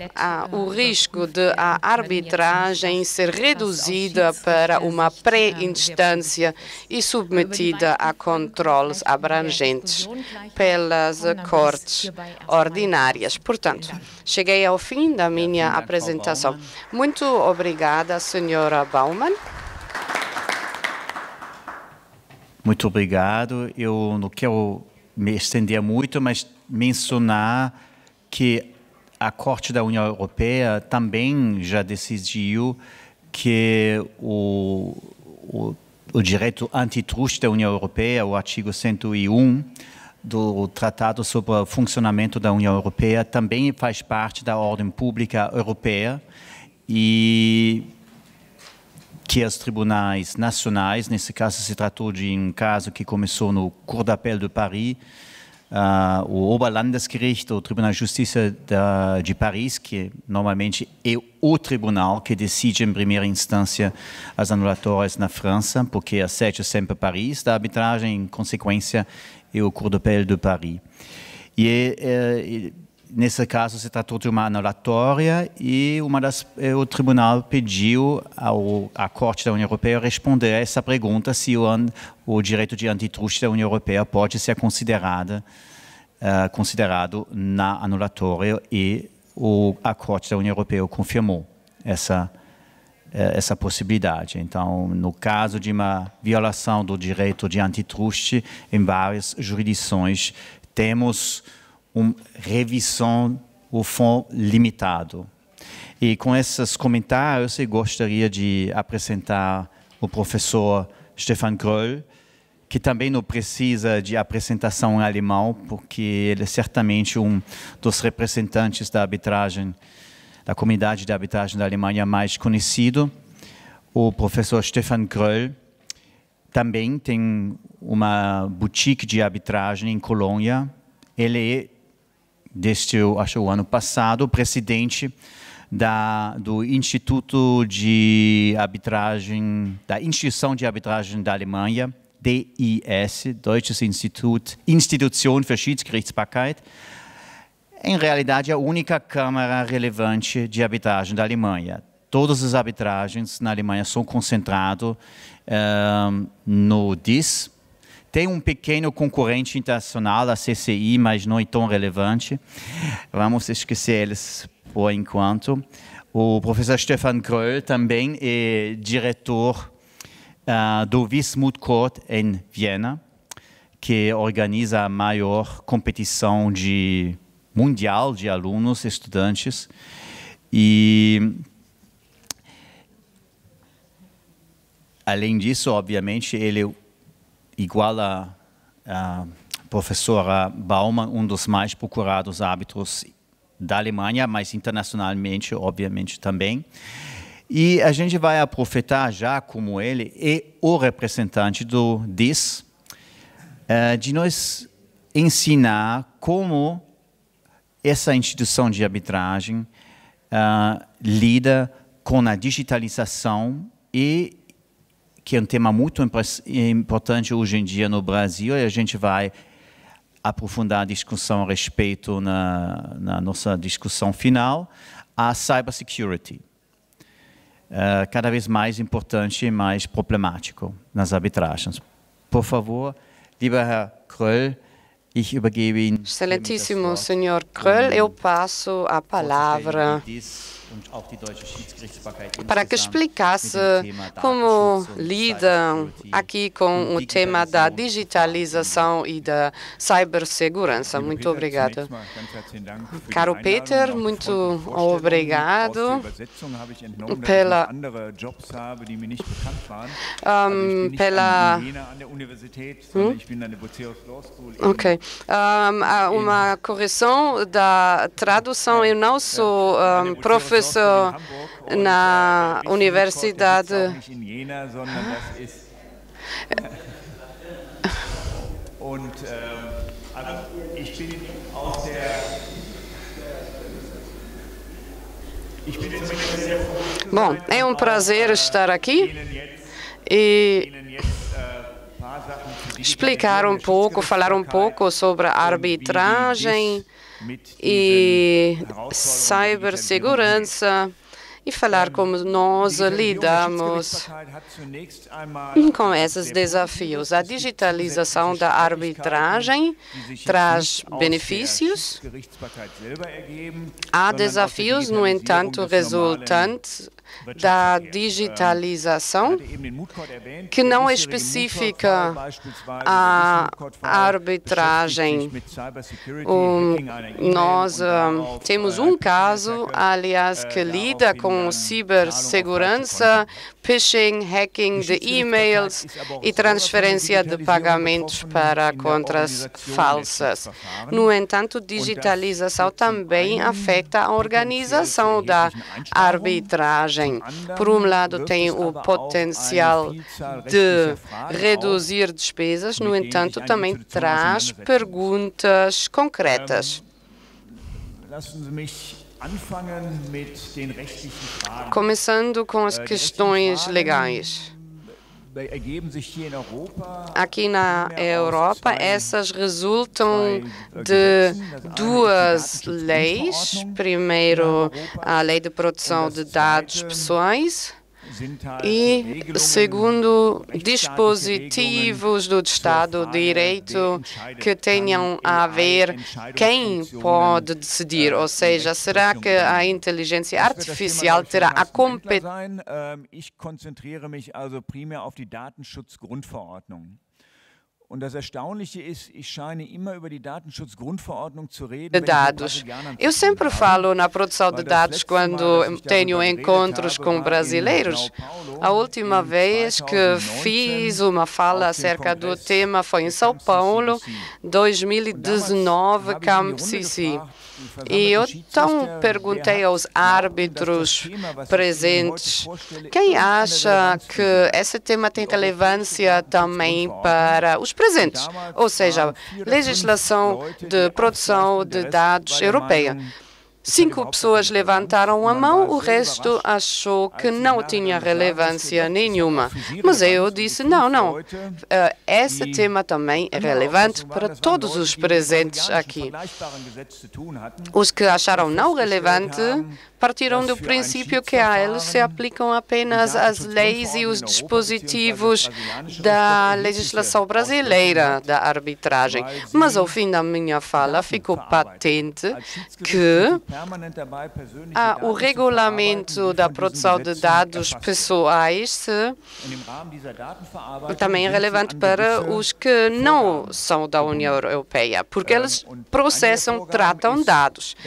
o risco de a arbitragem ser reduzida para uma pré-instância e submetida a controles abrangentes pelas cortes ordinárias. Portanto, cheguei ao fim da minha apresentação. Muito obrigada, senhora Baumann. Muito obrigado. Eu não quero me estender muito, mas mencionar que a Corte da União Europeia também já decidiu que o direito antitrust da União Europeia, o artigo 101 do Tratado sobre o Funcionamento da União Europeia, também faz parte da ordem pública europeia e que os tribunais nacionais, nesse caso se tratou de um caso que começou no Cour d'appel de Paris, o Oberlandesgericht, o Tribunal de Justiça de Paris, que normalmente é o tribunal que decide em primeira instância as anulatórias na França, porque a sede é sempre Paris, da arbitragem, em consequência, é o Cour d'appel de Paris. Nesse caso, se tratou de uma anulatória e o tribunal pediu à Corte da União Europeia responder a essa pergunta se o direito de antitrust da União Europeia pode ser considerado na anulatória e a Corte da União Europeia confirmou essa possibilidade. Então, no caso de uma violação do direito de antitrust, em várias jurisdições, temos uma revisão ao fundo limitado. E com esses comentários, eu gostaria de apresentar o professor Stefan Gröll, que também não precisa de apresentação em alemão, porque ele é certamente um dos representantes da arbitragem, da comunidade de arbitragem da Alemanha mais conhecido. O professor Stefan Gröll também tem uma boutique de arbitragem em Colônia. Ele é, desde o ano passado, presidente do Instituto de Arbitragem, da Instituição de Arbitragem da Alemanha, DIS, Deutsches Institution für Schiedsgerichtsbarkeit, em realidade a única câmara relevante de arbitragem da Alemanha. todas as arbitragens na Alemanha são concentradas no DIS. Tem um pequeno concorrente internacional, a CCI, mas não é tão relevante. Vamos esquecer eles por enquanto. O professor Stefan Kröll também é diretor do Wismut Court em Viena, que organiza a maior competição mundial de alunos, estudantes. E, além disso, obviamente, ele, igual a professora Baumann, um dos mais procurados árbitros da Alemanha, mas internacionalmente, obviamente, também. E a gente vai aproveitar já, como ele é o representante do DIS, de nos ensinar como essa instituição de arbitragem lida com a digitalização e que é um tema muito importante hoje em dia no Brasil, e a gente vai aprofundar a discussão a respeito na nossa discussão final, a cybersecurity. Cada vez mais importante e mais problemático nas arbitragens. Por favor, lieber Herr Kröll, ich übergebe Ihnen. Excelentíssimo Sr. Kröll, eu passo a palavra para que explicasse como lidam aqui com o tema da digitalização e da cibersegurança. Muito obrigado. Caro Peter, muito obrigado pela uma correção da tradução. Eu não sou professor na universidade. Bom, é um prazer estar aqui e explicar um pouco, falar um pouco sobre a arbitragem e cibersegurança e falar como nós lidamos com esses desafios. A digitalização da arbitragem traz benefícios. Há desafios, no entanto, resultantes da digitalização, que não é específica à arbitragem. Nós temos um caso, aliás, que lida com cibersegurança, phishing, hacking de e-mails e transferência de pagamentos para contas falsas. No entanto, digitalização também afeta a organização da arbitragem. Por um lado, tem o potencial de reduzir despesas, no entanto, também traz perguntas concretas. Começando com as questões legais. Aqui na Europa, essas resultam de duas leis. Primeiro, a Lei de Proteção de Dados Pessoais e, segundo, dispositivos do Estado de Direito que tenham a ver quem pode decidir, ou seja, será que a inteligência artificial terá a competência? De dados. Eu sempre falo na proteção de dados quando tenho encontros com brasileiros. A última vez que fiz uma fala acerca do tema foi em São Paulo, 2019, Camp CC. E eu então perguntei aos árbitros presentes, quem acha que esse tema tem relevância também para os presentes, ou seja, legislação de proteção de dados europeia. 5 pessoas levantaram a mão, o resto achou que não tinha relevância nenhuma. Mas eu disse, não, esse tema também é relevante para todos os presentes aqui. Os que acharam não relevante partiram do princípio que a eles se aplicam apenas as leis e os dispositivos da legislação brasileira da arbitragem. Mas ao fim da minha fala ficou patente que o regulamento da proteção de dados pessoais também é relevante para os que não são da União Europeia, porque eles processam, tratam dados.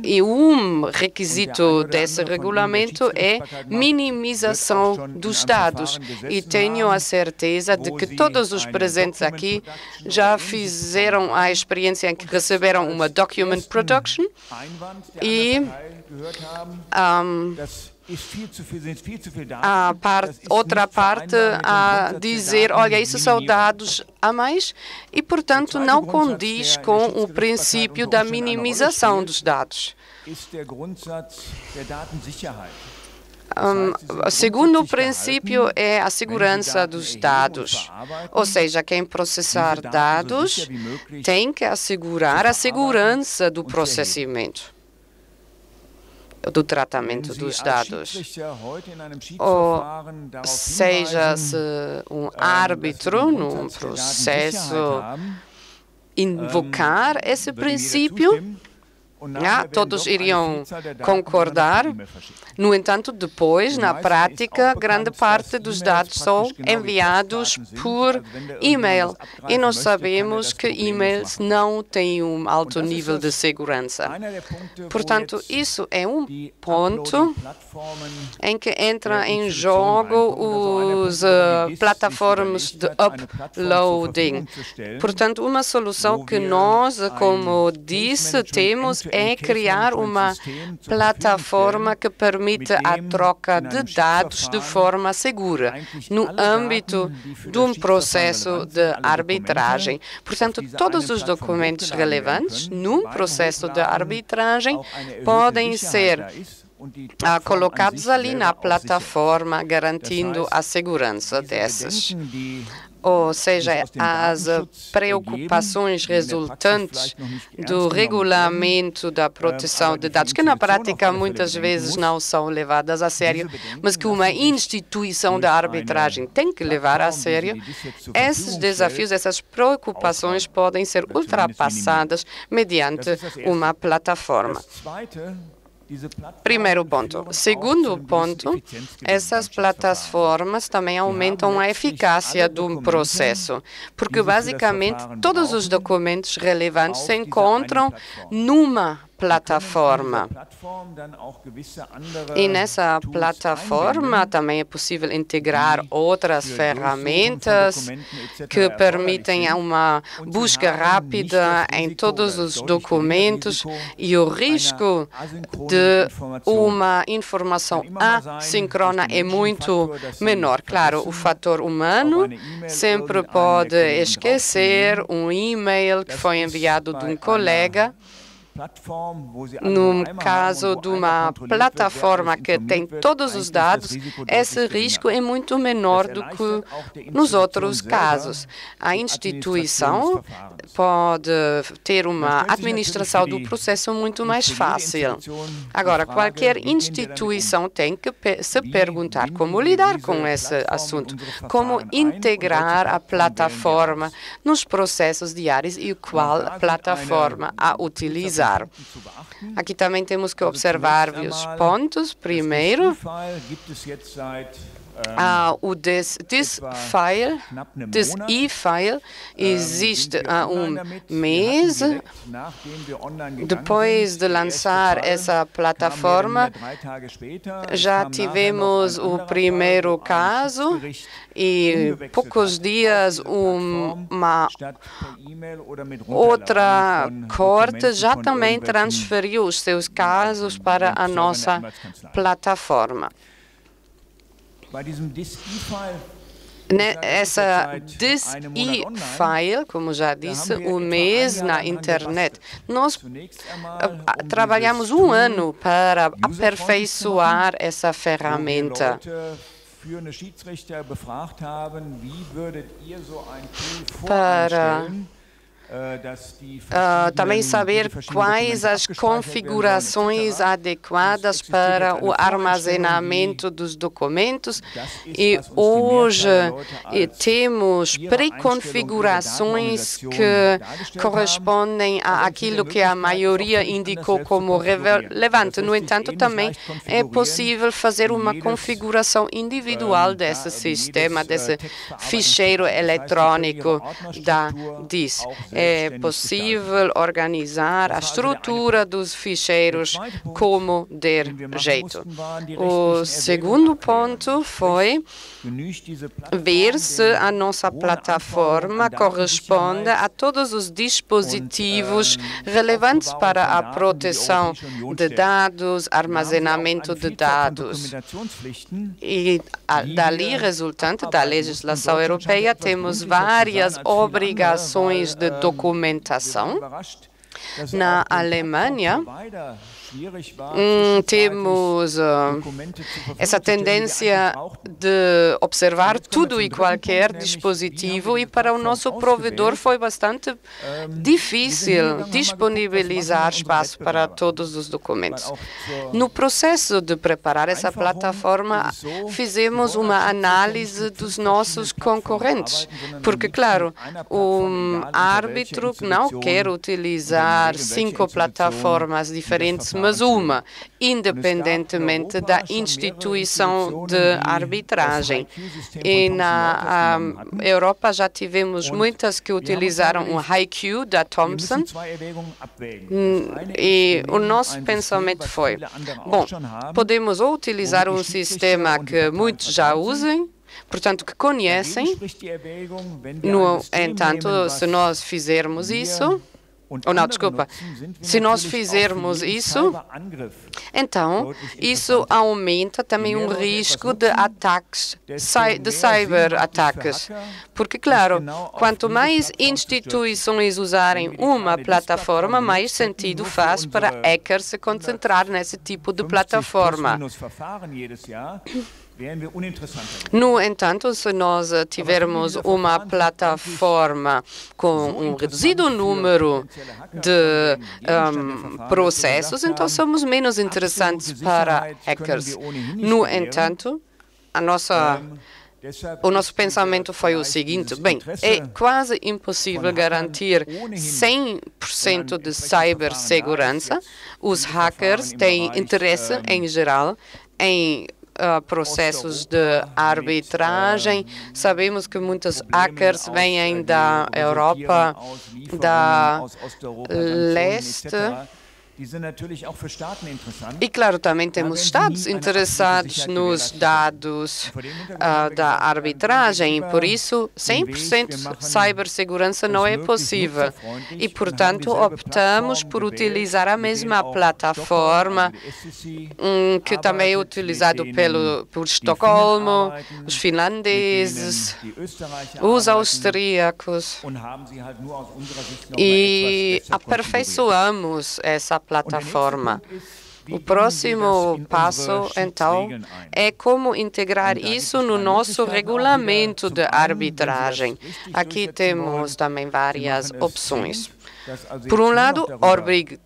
E um requisito desse regulamento é minimização dos dados. E tenho a certeza de que todos os presentes aqui já fizeram a experiência em que receberam uma document production e outra parte a dizer, olha, isso são dados a mais e, portanto, não condiz com o princípio da minimização dos dados. O segundo princípio é a segurança dos dados, ou seja, quem processar dados tem que assegurar a segurança do processamento, do tratamento dos dados. Ou seja, se um árbitro num processo invocar esse princípio, todos iriam concordar. No entanto, depois, na prática, grande parte dos dados são enviados por e-mail. E nós sabemos que e-mails não têm um alto nível de segurança. Portanto, isso é um ponto em que entra em jogo as plataformas de uploading. Portanto, uma solução que nós, como disse, temos é criar uma plataforma que permite a troca de dados de forma segura no âmbito de um processo de arbitragem. Portanto, todos os documentos relevantes num processo de arbitragem podem ser colocados ali na plataforma, garantindo a segurança desses. Ou seja, as preocupações resultantes do regulamento da proteção de dados, que na prática muitas vezes não são levadas a sério, mas que uma instituição da arbitragem tem que levar a sério, esses desafios, essas preocupações podem ser ultrapassadas mediante uma plataforma. Primeiro ponto. Segundo ponto, essas plataformas também aumentam a eficácia do processo, porque basicamente todos os documentos relevantes se encontram numa plataforma. E nessa plataforma também é possível integrar outras ferramentas que permitem uma busca rápida em todos os documentos e o risco de uma informação assíncrona é muito menor. Claro, o fator humano sempre pode esquecer um e-mail que foi enviado de um colega. No caso de uma plataforma que tem todos os dados, esse risco é muito menor do que nos outros casos. A instituição pode ter uma administração do processo muito mais fácil. Agora, qualquer instituição tem que se perguntar como lidar com esse assunto, como integrar a plataforma nos processos diários e qual plataforma a utilizar. Aqui também temos que observar vários pontos. Primeiro, o e-file existe há um mês. Depois de lançar essa plataforma, já tivemos o primeiro caso e poucos dias uma outra corte já também transferiu os seus casos para a nossa plataforma. Essa dis-e-file, como já disse, um mês na internet. Nós trabalhamos um ano para aperfeiçoar essa ferramenta. Para também saber quais as configurações adequadas para o armazenamento dos documentos. E hoje temos pré-configurações que correspondem àquilo que a maioria indicou como relevante. No entanto, também é possível fazer uma configuração individual desse sistema, desse ficheiro eletrônico da DIS. É possível organizar a estrutura dos ficheiros como der jeito. O segundo ponto foi ver se a nossa plataforma corresponde a todos os dispositivos relevantes para a proteção de dados, armazenamento de dados. E dali resultante da legislação europeia, temos várias obrigações de documentação. Na Alemanha, temos essa tendência de observar tudo e qualquer dispositivo, e para o nosso provedor foi bastante difícil disponibilizar espaço para todos os documentos. No processo de preparar essa plataforma, fizemos uma análise dos nossos concorrentes, porque, claro, o árbitro não quer utilizar 5 plataformas diferentes, mas uma, independentemente da instituição de arbitragem. E na Europa já tivemos muitas que utilizaram o HiQ da Thomson, e o nosso pensamento foi, bom, podemos ou utilizar um sistema que muitos já usem, portanto, que conhecem. No entanto, se nós fizermos isso, se nós fizermos isso, então isso aumenta também um risco de ataques, de cyberataques. Porque, claro, quanto mais instituições usarem uma plataforma, mais sentido faz para hackers se concentrar nesse tipo de plataforma. No entanto, se nós tivermos uma plataforma com um reduzido número de processos, então somos menos interessantes para hackers. No entanto, o nosso pensamento foi o seguinte: bem, é quase impossível garantir 100% de cibersegurança. Os hackers têm interesse, em geral, em processos de arbitragem. Sabemos que muitos hackers vêm da Europa, da leste. E, claro, também temos Estados interessados nos dados da arbitragem, e por isso 100% cibersegurança não é possível. E, portanto, optamos por utilizar a mesma plataforma que também é utilizado por Estocolmo, os finlandeses, os austríacos, e aperfeiçoamos essa plataforma. O próximo passo, então, é como integrar isso no nosso regulamento de arbitragem. Aqui temos também várias opções. Por um lado, obrigatório,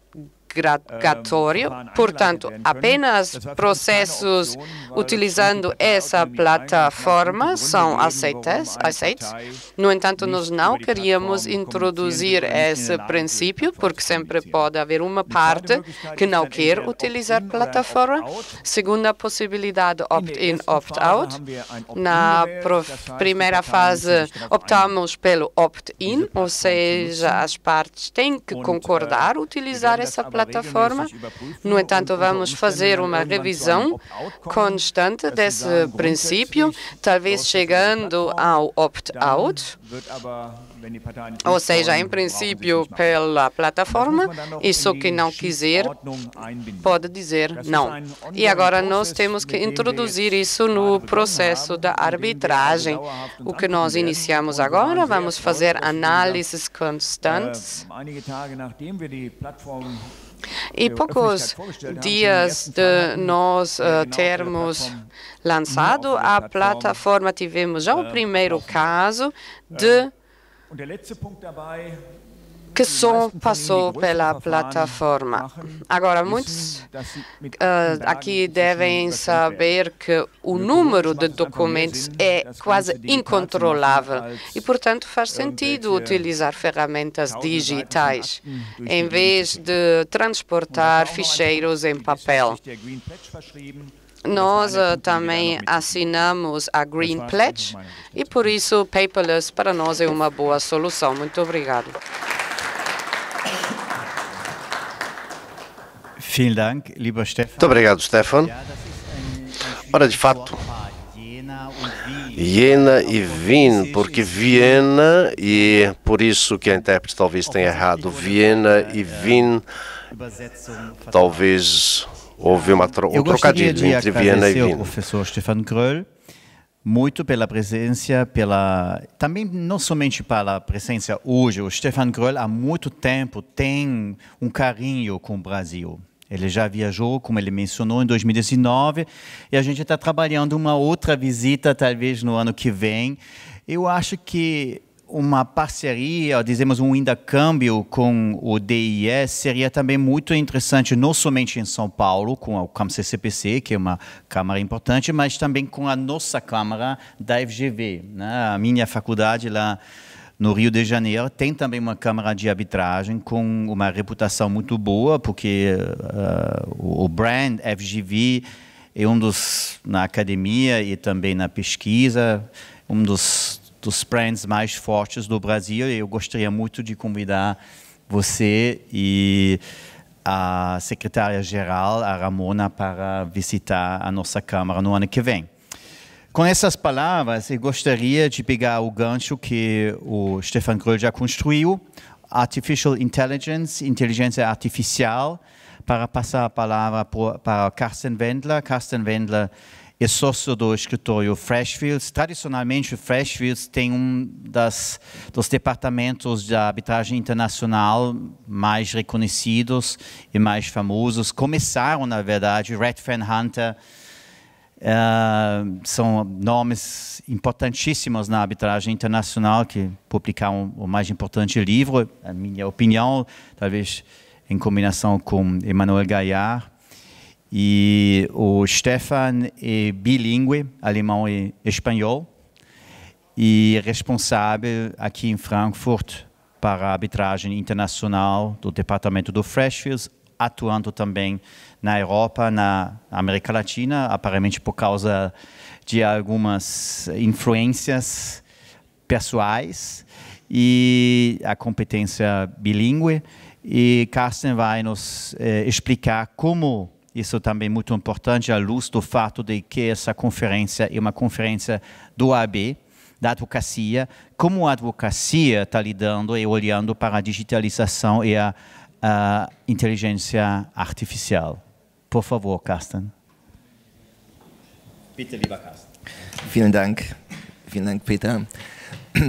portanto, apenas processos utilizando essa plataforma são aceitos. No entanto, nós não queríamos introduzir esse princípio, porque sempre pode haver uma parte que não quer utilizar a plataforma. Segunda possibilidade, opt-in, opt-out. Na primeira fase, optamos pelo opt-in, ou seja, as partes têm que concordar utilizar essa plataforma. No entanto, vamos fazer uma revisão constante desse princípio, talvez chegando ao opt-out, ou seja, em princípio pela plataforma, e só quem não quiser pode dizer não. E agora nós temos que introduzir isso no processo da arbitragem. O que nós iniciamos agora, vamos fazer análises constantes. E poucos dias de nós termos lançado a plataforma, tivemos já o primeiro caso de que só passou pela plataforma. Agora, muitos aqui devem saber que o número de documentos é quase incontrolável e, portanto, faz sentido utilizar ferramentas digitais em vez de transportar ficheiros em papel. Nós também assinamos a Green Pledge e, por isso, paperless para nós é uma boa solução. Muito obrigado. Muito obrigado, Stefan. Ora, de fato, Jena e Wien, porque Viena, e por isso que a intérprete talvez tenha errado, Viena e Wien, talvez houve um trocadilho entre Viena e Wien. Professor Stefan Gröll, muito pela presença, também não somente pela presença hoje. O Stefan Gröll há muito tempo tem um carinho com o Brasil. Ele já viajou, como ele mencionou, em 2019, e a gente está trabalhando uma outra visita, talvez no ano que vem. Eu acho que uma parceria, dizemos um intercâmbio com o DIE seria também muito interessante, não somente em São Paulo, com a CAMCCPC, que é uma câmara importante, mas também com a nossa câmara da FGV, né? A minha faculdade lá no Rio de Janeiro tem também uma câmara de arbitragem com uma reputação muito boa, porque o brand FGV é na academia e também na pesquisa, um dos brands mais fortes do Brasil. Eu gostaria muito de convidar você e a secretária-geral, a Ramona, para visitar a nossa câmara no ano que vem. Com essas palavras, eu gostaria de pegar o gancho que o Stefan Gröll já construiu, Artificial Intelligence, inteligência artificial, para passar a palavra para Carsten Wendler. Carsten Wendler é sócio do escritório Freshfields. Tradicionalmente, o Freshfields tem dos departamentos de arbitragem internacional mais reconhecidos e mais famosos. Começaram, na verdade, Redfern Hunter, são nomes importantíssimos na arbitragem internacional que publicaram o mais importante livro, na minha opinião, talvez em combinação com Emmanuel Gaillard. E o Stefan é bilíngue, alemão e espanhol, e responsável aqui em Frankfurt para a arbitragem internacional do departamento do Freshfields, atuando também na Europa, na América Latina, aparentemente por causa de algumas influências pessoais e a competência bilíngue. E Carsten vai nos explicar como isso também é muito importante à luz do fato de que essa conferência é uma conferência do AB, da advocacia, como a advocacia está lidando e olhando para a digitalização e a inteligência artificial. Por favor, Carsten. Bitte, lieber Carsten. Vielen Dank, Peter,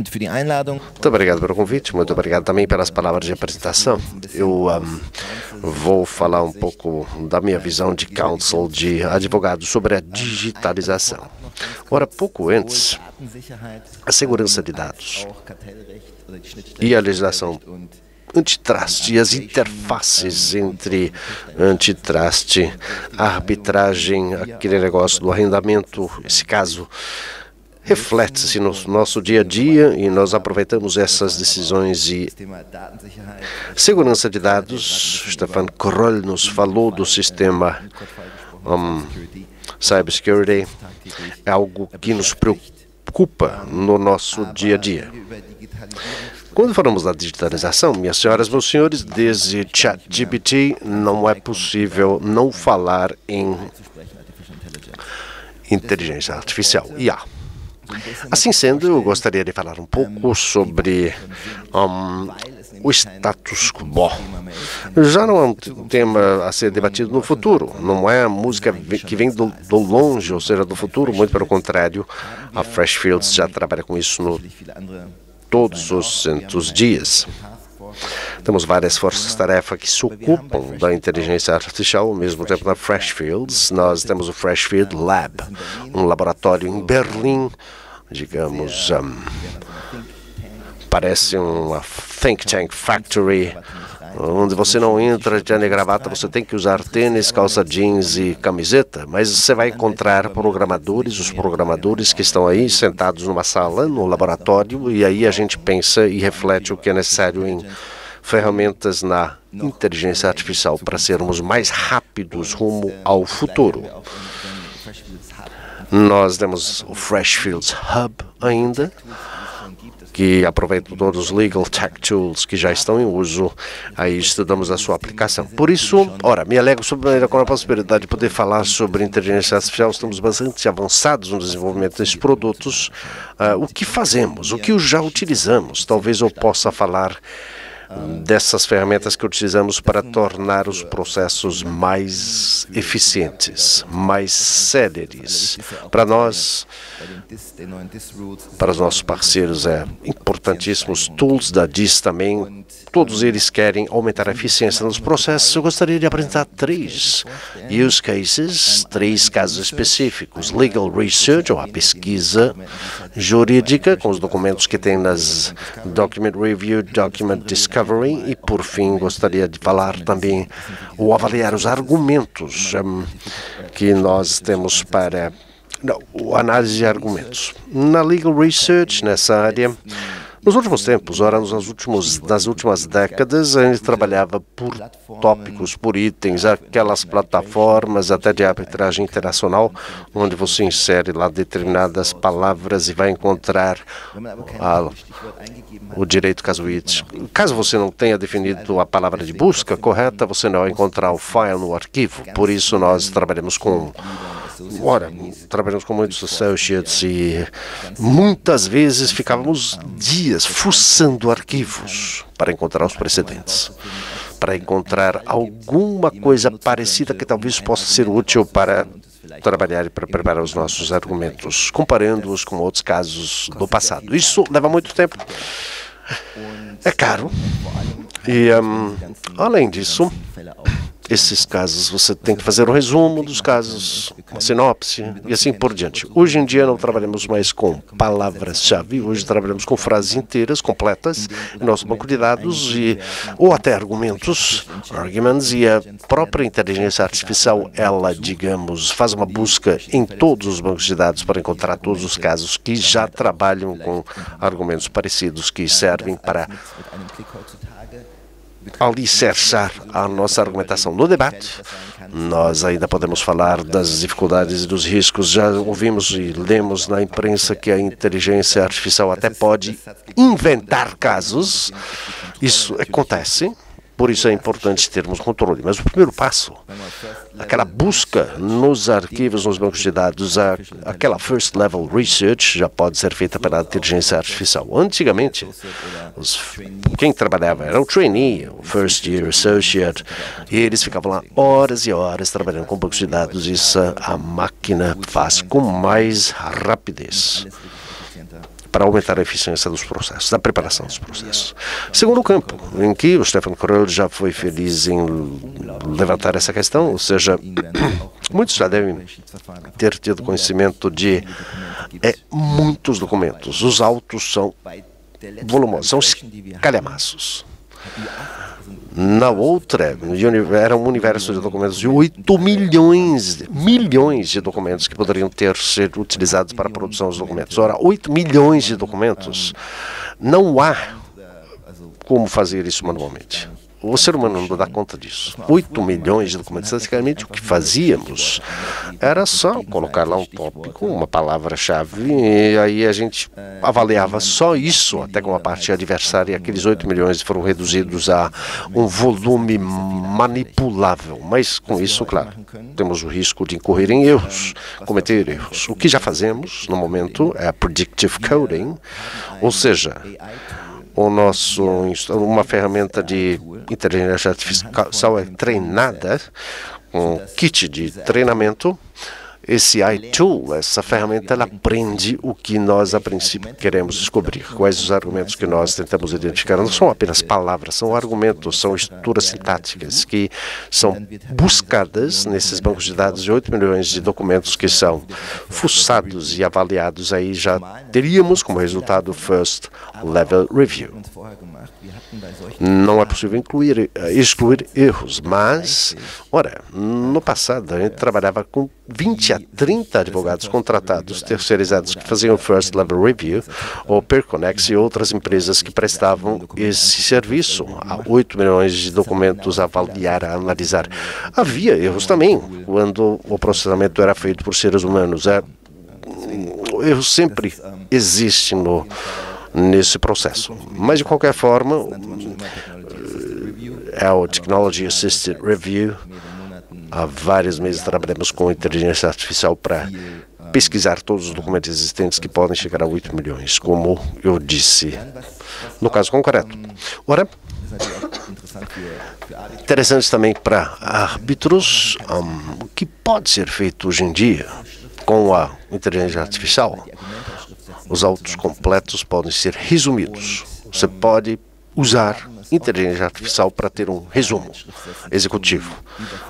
für die Einladung. Muito obrigado pelo convite, muito obrigado também pelas palavras de apresentação. Eu vou falar um pouco da minha visão de counsel, de advogado, sobre a digitalização. Ora, pouco antes, a segurança de dados e a legislação antitrust e as interfaces entre antitrust, arbitragem, aquele negócio do arrendamento, esse caso reflete-se no nosso dia a dia e nós aproveitamos essas decisões. E segurança de dados, Stefan Gröll nos falou do sistema cybersecurity, é algo que nos preocupa no nosso dia a dia. Quando falamos da digitalização, minhas senhoras e meus senhores, desde ChatGPT não é possível não falar em inteligência artificial, IA. Assim sendo, eu gostaria de falar um pouco sobre o status quo. Já não é um tema a ser debatido no futuro, não é a música que vem do longe, ou seja, do futuro, muito pelo contrário, a Freshfields já trabalha com isso todos os santos dias. Temos várias forças-tarefa que se ocupam da inteligência artificial, ao mesmo tempo na Freshfields. Nós temos o Freshfield Lab, um laboratório em Berlim, digamos, parece uma think tank factory, onde você não entra de terno e gravata, você tem que usar tênis, calça jeans e camiseta, mas você vai encontrar programadores, os programadores que estão aí sentados numa sala, no laboratório, e aí a gente pensa e reflete o que é necessário em ferramentas na inteligência artificial para sermos mais rápidos rumo ao futuro. Nós temos o Freshfields Hub ainda, que aproveita todos os Legal Tech Tools que já estão em uso, aí estudamos a sua aplicação. Por isso, me alegro sobre com a possibilidade de poder falar sobre inteligência artificial. Estamos bastante avançados no desenvolvimento desses produtos. O que fazemos? O que já utilizamos? Talvez eu possa falar dessas ferramentas que utilizamos para tornar os processos mais eficientes, mais céleres. Para nós, para os nossos parceiros, é importantíssimo. Os tools da DIS também, todos eles querem aumentar a eficiência nos processos. Eu gostaria de apresentar 3 use cases, 3 casos específicos. Legal Research, ou a pesquisa jurídica, com os documentos que tem nas Document Review, Document Discovery, e, por fim, gostaria de falar também ou avaliar os argumentos que nós temos para análise de argumentos. Na Legal Research, nessa área, nos últimos tempos, nas últimas décadas, a gente trabalhava por tópicos, por itens, aquelas plataformas até de arbitragem internacional, onde você insere lá determinadas palavras e vai encontrar o direito casuístico. Caso você não tenha definido a palavra de busca correta, você não vai encontrar o file no arquivo. Por isso, nós trabalhamos com muitos associates e muitas vezes ficávamos dias fuçando arquivos para encontrar os precedentes, para encontrar alguma coisa parecida que talvez possa ser útil para trabalhar e para preparar os nossos argumentos, comparando-os com outros casos do passado. Isso leva muito tempo, é caro e, além disso, esses casos, você tem que fazer um resumo dos casos, uma sinopse e assim por diante. Hoje em dia não trabalhamos mais com palavras-chave, hoje trabalhamos com frases inteiras, completas, em nosso banco de dados, ou até argumentos, arguments, e a própria inteligência artificial, ela, digamos, faz uma busca em todos os bancos de dados para encontrar todos os casos que já trabalham com argumentos parecidos, que servem para alicerçar a nossa argumentação no debate. Nós ainda podemos falar das dificuldades e dos riscos. Já ouvimos e lemos na imprensa que a inteligência artificial até pode inventar casos. Isso acontece. Por isso é importante termos controle. Mas o primeiro passo, aquela busca nos arquivos, nos bancos de dados, aquela first level research já pode ser feita pela inteligência artificial. Antigamente, quem trabalhava era o trainee, o first year associate, e eles ficavam lá horas e horas trabalhando com bancos de dados. Isso a máquina faz com mais rapidez, para aumentar a eficiência dos processos, da preparação dos processos. Segundo campo, em que o Stefan Kroll já foi feliz em levantar essa questão, ou seja, muitos já devem ter tido conhecimento de muitos documentos. Os autos são volumosos, são calhamaços. Na outra, era um universo de documentos de 8 milhões de documentos que poderiam ser utilizados para a produção dos documentos. Ora, 8 milhões de documentos, não há como fazer isso manualmente. O ser humano não dá conta disso. 8 milhões de documentos. Basicamente, o que fazíamos era só colocar lá um tópico, uma palavra-chave, e aí a gente avaliava só isso, até com a parte adversária. Aqueles 8 milhões foram reduzidos a um volume manipulável. Mas, com isso, claro, temos o risco de incorrer em erros, cometer erros. O que já fazemos, no momento, é a predictive coding, ou seja, uma ferramenta de inteligência artificial é treinada com um kit de treinamento, esse iTool, essa ferramenta, ela aprende o que nós, a princípio, queremos descobrir. Quais os argumentos que nós tentamos identificar. Não são apenas palavras, são argumentos, são estruturas sintáticas que são buscadas nesses bancos de dados de 8 milhões de documentos que são fuçados e avaliados. Aí já teríamos como resultado o First Level Review. Não é possível excluir erros, mas, ora, no passado a gente trabalhava com 20 a 30 advogados contratados, terceirizados, que faziam First Level Review, ou Perconex e outras empresas que prestavam esse serviço. Há 8 milhões de documentos a avaliar, a analisar. Havia erros também, quando o processamento era feito por seres humanos. O erro sempre existe nesse processo. Mas, de qualquer forma, é o Technology Assisted Review. Há vários meses trabalhamos com inteligência artificial para pesquisar todos os documentos existentes que podem chegar a 8 milhões, como eu disse no caso concreto. Ora, interessante também para árbitros o que pode ser feito hoje em dia com a inteligência artificial. Os autos completos podem ser resumidos. Você pode usar inteligência artificial para ter um resumo executivo.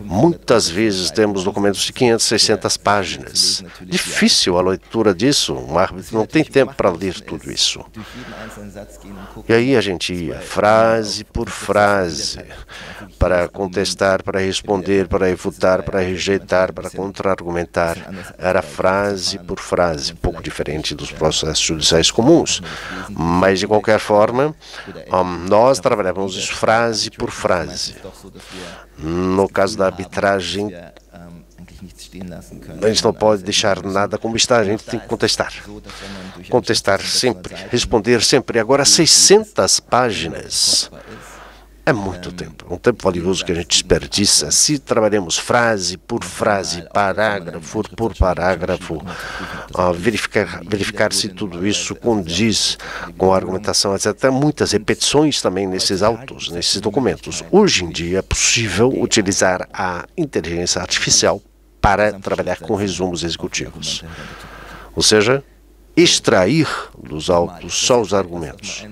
Muitas vezes temos documentos de 500, 600 páginas. Difícil a leitura disso, um árbitro não tem tempo para ler tudo isso. E aí a gente ia frase por frase, para contestar, para responder, para refutar, para rejeitar, para contra-argumentar. Era frase por frase, um pouco diferente dos processos judiciais comuns. Mas, de qualquer forma, nós trabalhamos isso frase por frase. No caso da arbitragem, a gente não pode deixar nada como está, a gente tem que contestar. Contestar sempre, responder sempre. Agora, 600 páginas é muito tempo, um tempo valioso que a gente desperdiça. Se trabalhamos frase por frase, parágrafo por parágrafo, verificar se tudo isso condiz com a argumentação, etc. Há muitas repetições também nesses autos, nesses documentos. Hoje em dia é possível utilizar a inteligência artificial para trabalhar com resumos executivos. Ou seja, extrair dos autos só os argumentos.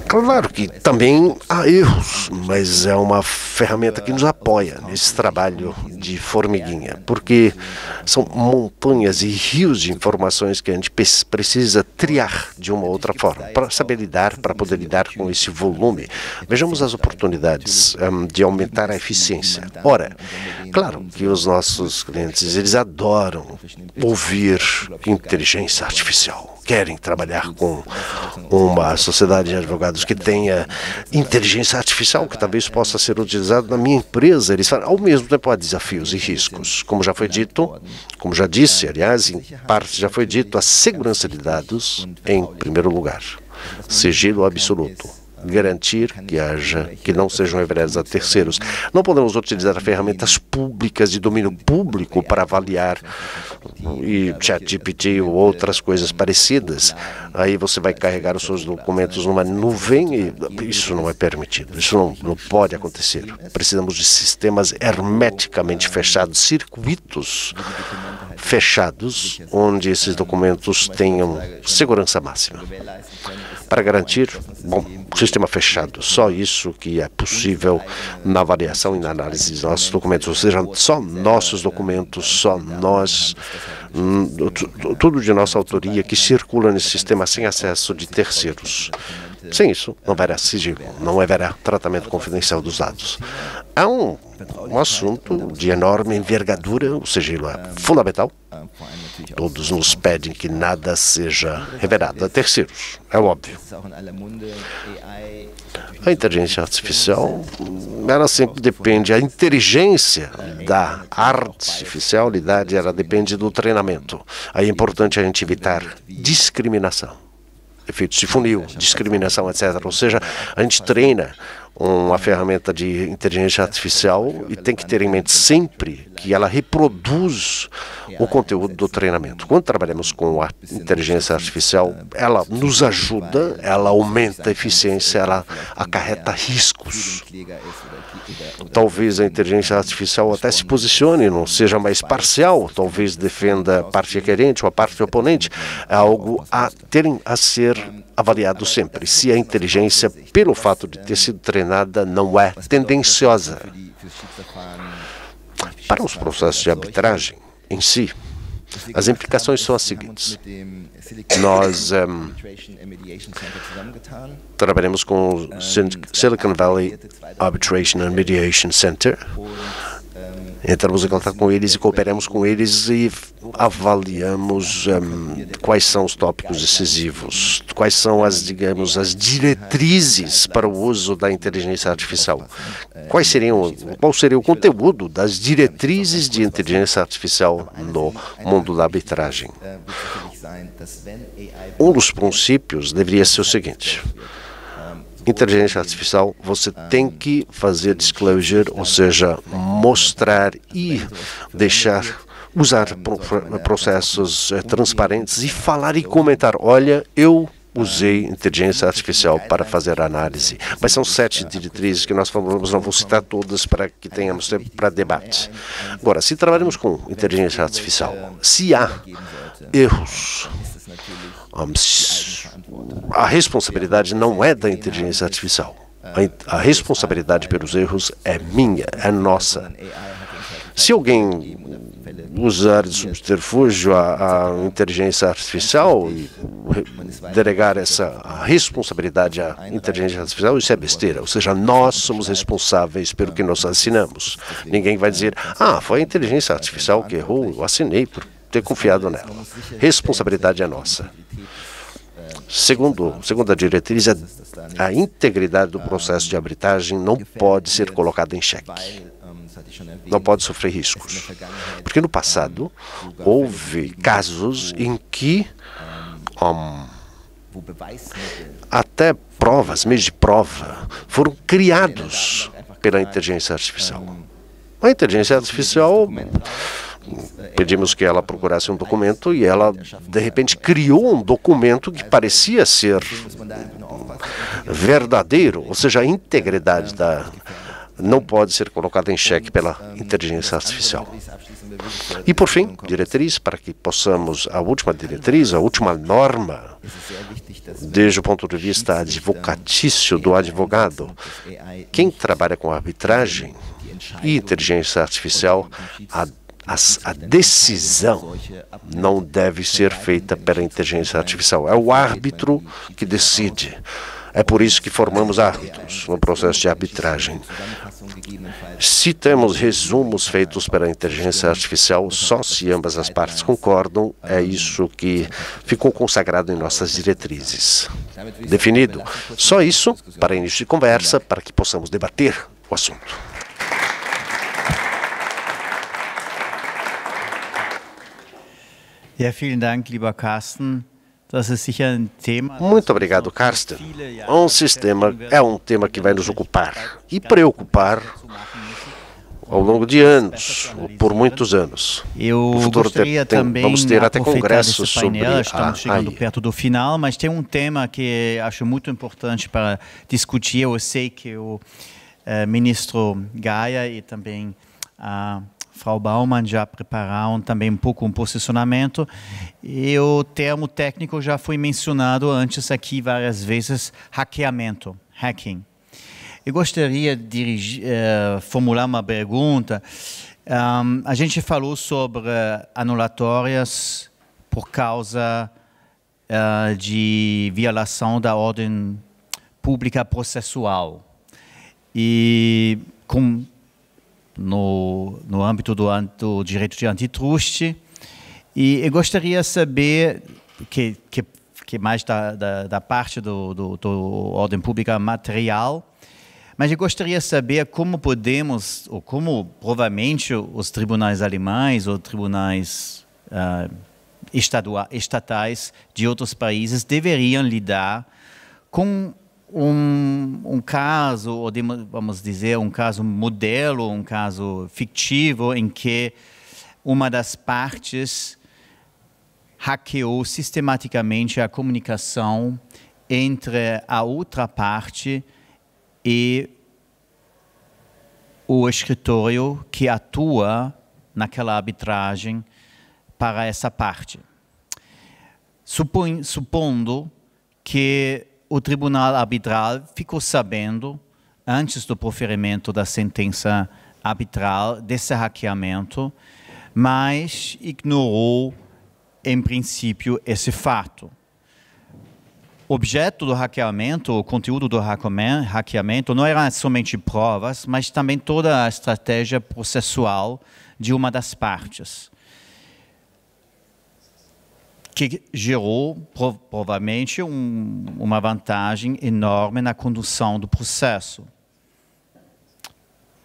Claro que também há erros, mas é uma ferramenta que nos apoia nesse trabalho de formiguinha, porque são montanhas e rios de informações que a gente precisa triar de uma outra forma, para saber lidar, para poder lidar com esse volume. Vejamos as oportunidades de aumentar a eficiência. Ora, claro que os nossos clientes, eles adoram ouvir inteligência artificial. Querem trabalhar com uma sociedade de advogados que tenha inteligência artificial, que talvez possa ser utilizado na minha empresa. Eles falam, ao mesmo tempo, há desafios e riscos. Como já foi dito, como já disse, aliás, em parte já foi dito, a segurança de dados em primeiro lugar. Sigilo absoluto. Garantir que não sejam revelados a terceiros. Não podemos utilizar ferramentas públicas de domínio público para avaliar e ChatGPT ou outras coisas parecidas. Aí você vai carregar os seus documentos numa nuvem e isso não é permitido. Isso não pode acontecer. Precisamos de sistemas hermeticamente fechados, circuitos fechados, onde esses documentos tenham segurança máxima. Para garantir, sistema fechado, só isso que é possível na avaliação e na análise dos nossos documentos, ou seja, só nossos documentos, só nós, tudo de nossa autoria que circula nesse sistema sem acesso de terceiros. Sem isso, não haverá sigilo, não haverá tratamento confidencial dos dados. É um assunto de enorme envergadura, o sigilo é fundamental. Todos nos pedem que nada seja revelado a terceiros, é óbvio. A inteligência artificial, ela sempre depende, a inteligência da artificialidade, ela depende do treinamento. Aí é importante a gente evitar discriminação. Efeitos de funil, discriminação, etc. Ou seja, a gente treina uma ferramenta de inteligência artificial e tem que ter em mente sempre que ela reproduz o conteúdo do treinamento. Quando trabalhamos com a inteligência artificial, ela nos ajuda, ela aumenta a eficiência, ela acarreta riscos. Talvez a inteligência artificial até se posicione, não seja mais parcial, talvez defenda a parte requerente ou a parte oponente. É algo a ser avaliado sempre. Se a inteligência, pelo fato de ter sido treinada, não é tendenciosa. Para os processos de arbitragem em si, as implicações são as seguintes. Nós trabalhamos com o Silicon Valley Arbitration and Mediation Center. Entramos em contato com eles e cooperamos com eles e avaliamos quais são os tópicos decisivos, quais são as diretrizes para o uso da inteligência artificial. Qual seria o conteúdo das diretrizes de inteligência artificial no mundo da arbitragem? Um dos princípios deveria ser o seguinte: inteligência artificial, você tem que fazer disclosure, ou seja, mostrar e usar processos transparentes e falar e comentar. Olha, eu usei inteligência artificial para fazer análise. Mas são 7 diretrizes que nós falamos, não vou citar todas para que tenhamos tempo para debate. Agora, se trabalhamos com inteligência artificial, se há erros, a responsabilidade não é da inteligência artificial. A responsabilidade pelos erros é minha, é nossa. Se alguém usar de subterfúgio a inteligência artificial e delegar essa responsabilidade à inteligência artificial, isso é besteira. Ou seja, nós somos responsáveis pelo que nós assinamos. Ninguém vai dizer, foi a inteligência artificial que errou, eu assinei por ter confiado nela. Responsabilidade é nossa. Segunda diretriz é a integridade do processo de arbitragem não pode ser colocada em xeque. Não pode sofrer riscos. Porque no passado houve casos em que até meios de prova foram criados pela inteligência artificial. A inteligência artificial, pedimos que ela procurasse um documento e ela, de repente, criou um documento que parecia ser verdadeiro, ou seja, a integridade não pode ser colocada em xeque pela inteligência artificial. E, por fim, diretriz, para que possamos, a última diretriz, a última norma, desde o ponto de vista advocatício do advogado, quem trabalha com arbitragem e inteligência artificial, a decisão não deve ser feita pela inteligência artificial. É o árbitro que decide. É por isso que formamos árbitros no processo de arbitragem. Se temos resumos feitos pela inteligência artificial, só se ambas as partes concordam, é isso que ficou consagrado em nossas diretrizes. Definido. Só isso para início de conversa, para que possamos debater o assunto. Ja, vielen Dank, lieber Carsten. Das ist sicher ein Thema. Muito obrigado, Carsten. É um tema que vai nos ocupar e preocupar ao longo de anos, por muitos anos. Eu gostaria também vamos ter até congressos sobre painel, estamos chegando AI. perto do final, mas tem um tema que acho muito importante para discutir. Eu sei que o ministro Gaia e também a Frau Baumann já prepararam também um pouco um posicionamento. E o termo técnico já foi mencionado antes aqui várias vezes, hackeamento, hacking. Eu gostaria de formular uma pergunta. A gente falou sobre anulatórias por causa de violação da ordem pública processual. E no âmbito do direito de antitrust, e eu gostaria de saber que mais da parte do ordem pública material, mas eu gostaria de saber como podemos, ou como provavelmente os tribunais alemães ou tribunais estatais de outros países deveriam lidar com um caso, ou vamos dizer, um caso modelo, um caso fictivo, em que uma das partes hackeou sistematicamente a comunicação entre a outra parte e o escritório que atua naquela arbitragem para essa parte. Supondo que o tribunal arbitral ficou sabendo, antes do proferimento da sentença arbitral, desse hackeamento, mas ignorou, em princípio, esse fato. O objeto do hackeamento, o conteúdo do hackeamento, não eram somente provas, mas também toda a estratégia processual de uma das partes, que gerou, provavelmente, uma vantagem enorme na condução do processo.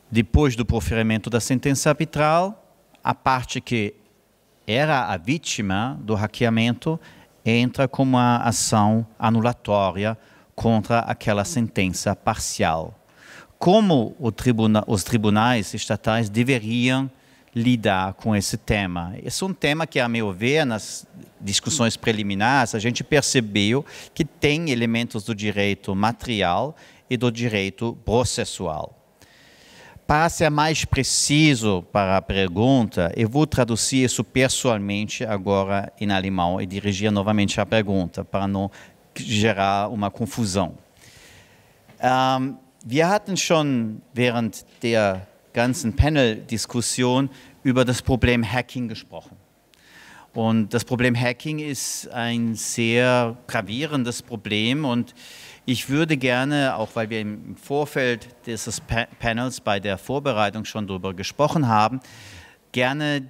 Depois do proferimento da sentença arbitral, a parte que era a vítima do hackeamento entra com uma ação anulatória contra aquela sentença parcial. Como os tribunais estatais deveriam lidar com esse tema? Esse é um tema que, a meu ver, nas discussões preliminares, a gente percebeu que tem elementos do direito material e do direito processual. Para ser mais preciso para a pergunta, eu vou traduzir isso pessoalmente agora em alemão e dirigir novamente a pergunta, para não gerar uma confusão. Wir hatten schon während der ganzen Panel-Diskussion über das Problem Hacking gesprochen. Und das Problem Hacking ist ein sehr gravierendes Problem und ich würde gerne, auch weil wir im Vorfeld dieses Panels bei der Vorbereitung schon darüber gesprochen haben, gerne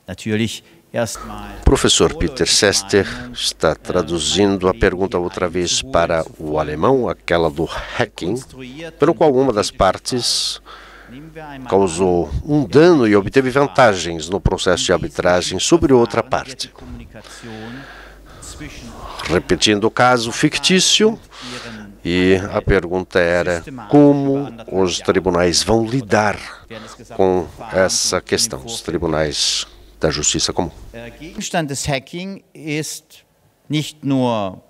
natürlich erstmal... Professor Peter Sester está traduzindo a pergunta outra vez para o alemão, aquela do hacking, pelo qual uma das partes causou um dano e obteve vantagens no processo de arbitragem sobre outra parte. Repetindo o caso fictício, e a pergunta era como os tribunais vão lidar com essa questão, os tribunais da justiça comum. Gegenstand des Hacking sind nicht nur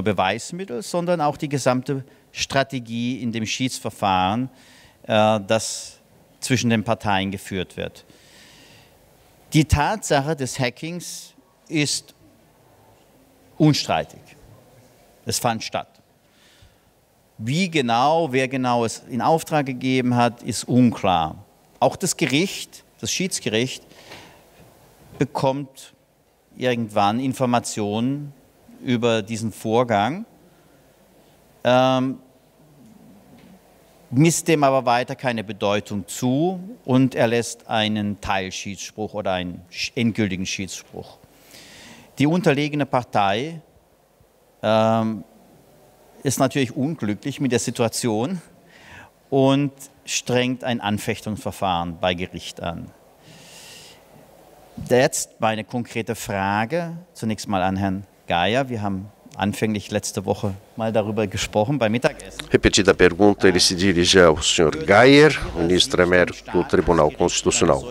Beweismittel, sondern auch die gesamte Strategie in dem Schiedsverfahren, das zwischen den Parteien geführt wird. Die Tatsache des Hackings ist unstreitig. Es fand statt. Wie genau, wer genau es in Auftrag gegeben hat, ist unklar. Auch das Gericht, das Schiedsgericht, bekommt irgendwann Informationen über diesen Vorgang, misst dem aber weiter keine Bedeutung zu und erlässt einen Teilschiedsspruch oder einen endgültigen Schiedsspruch. Die unterlegene Partei ist natürlich unglücklich mit der Situation und strengt ein Anfechtungsverfahren bei Gericht an. Jetzt meine konkrete Frage, zunächst mal an Herrn Geier. Wir haben anfänglich letzte Woche mal darüber gesprochen beim Mittagessen. Repetida a pergunta, ele se dirige ao Sr. Geier, ministro emérito do Tribunal Constitucional.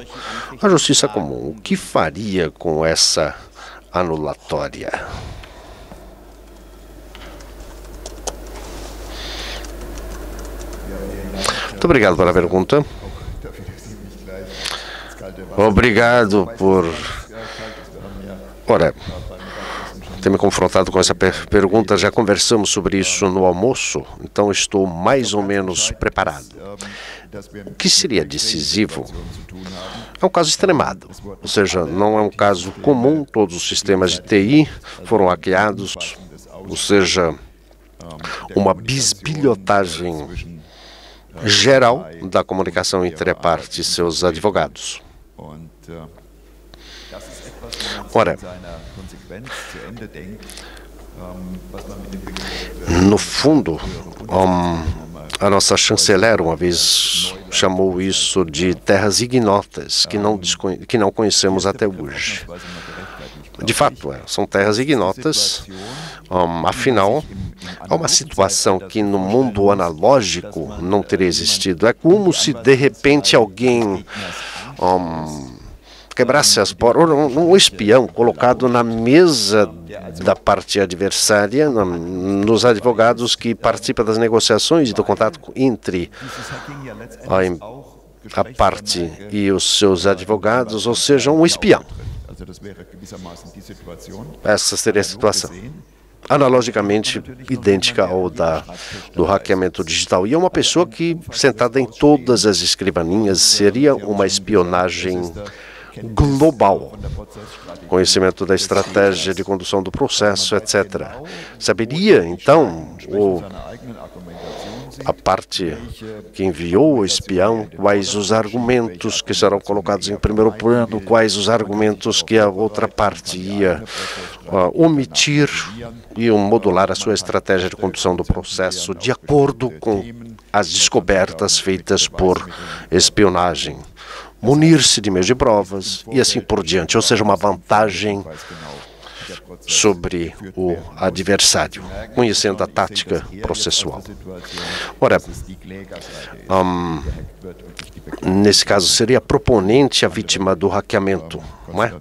A Justiça Comum, o que faria com essa anulatória? Muito obrigado pela pergunta. Obrigado por... Ora, ter me confrontado com essa pergunta. Já conversamos sobre isso no almoço, então estou mais ou menos preparado. O que seria decisivo é um caso extremado, ou seja, não é um caso comum, todos os sistemas de TI foram hackeados, ou seja, uma bisbilhotagem geral da comunicação entre a parte e seus advogados. Ora, no fundo, a nossa chanceler uma vez chamou isso de terras ignotas, que não conhecemos até hoje. De fato, são terras ignotas, Afinal, há uma situação que no mundo analógico não teria existido. É como se, de repente, alguém quebrasse as portas, um espião colocado na mesa da parte adversária, nos advogados que participam das negociações e do contato entre a parte e os seus advogados, ou seja, um espião. Essa seria a situação, analogicamente idêntica ao do hackeamento digital. E é uma pessoa que, sentada em todas as escrivaninhas, seria uma espionagem global, conhecimento da estratégia de condução do processo, etc. Saberia, então, a parte que enviou o espião, quais os argumentos que serão colocados em primeiro plano, quais os argumentos que a outra parte ia omitir e modular a sua estratégia de condução do processo de acordo com as descobertas feitas por espionagem, munir-se de meios de provas e assim por diante, ou seja, uma vantagem sobre o adversário, conhecendo a tática processual. Ora, nesse caso, seria a proponente a vítima do hackeamento, não é?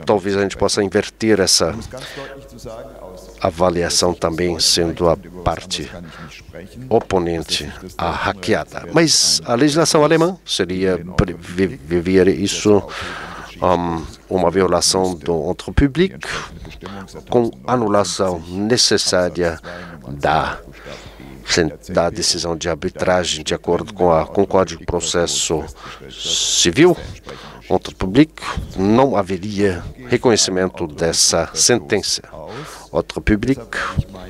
Talvez a gente possa inverter essa avaliação também, sendo a parte oponente a hackeada. Mas a legislação alemã seria viver isso uma violação do ordre public, com anulação necessária da decisão de arbitragem de acordo com o Código de Processo Civil, ordre public, não haveria reconhecimento dessa sentença. Ordre public,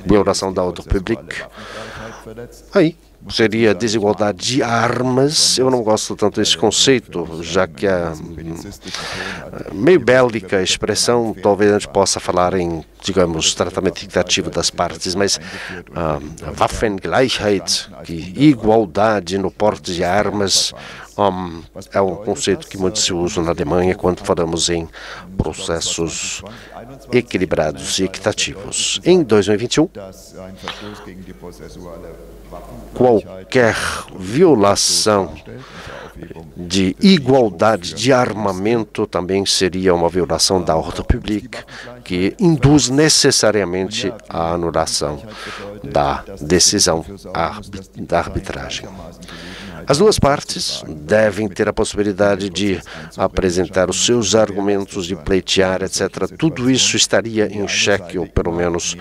violação da ordre public, aí seria desigualdade de armas. Eu não gosto tanto desse conceito, já que é meio bélica a expressão. Talvez a gente possa falar em, digamos, tratamento equitativo das partes, mas Waffengleichheit, que igualdade no porte de armas, é um conceito que muito se usa na Alemanha quando falamos em processos equilibrados e equitativos. Em 2021, qualquer violação de igualdade de armamento também seria uma violação da ordem pública, que induz necessariamente a anulação da decisão da arbitragem. As duas partes devem ter a possibilidade de apresentar os seus argumentos, de pleitear, etc. Tudo isso estaria em xeque, ou pelo menos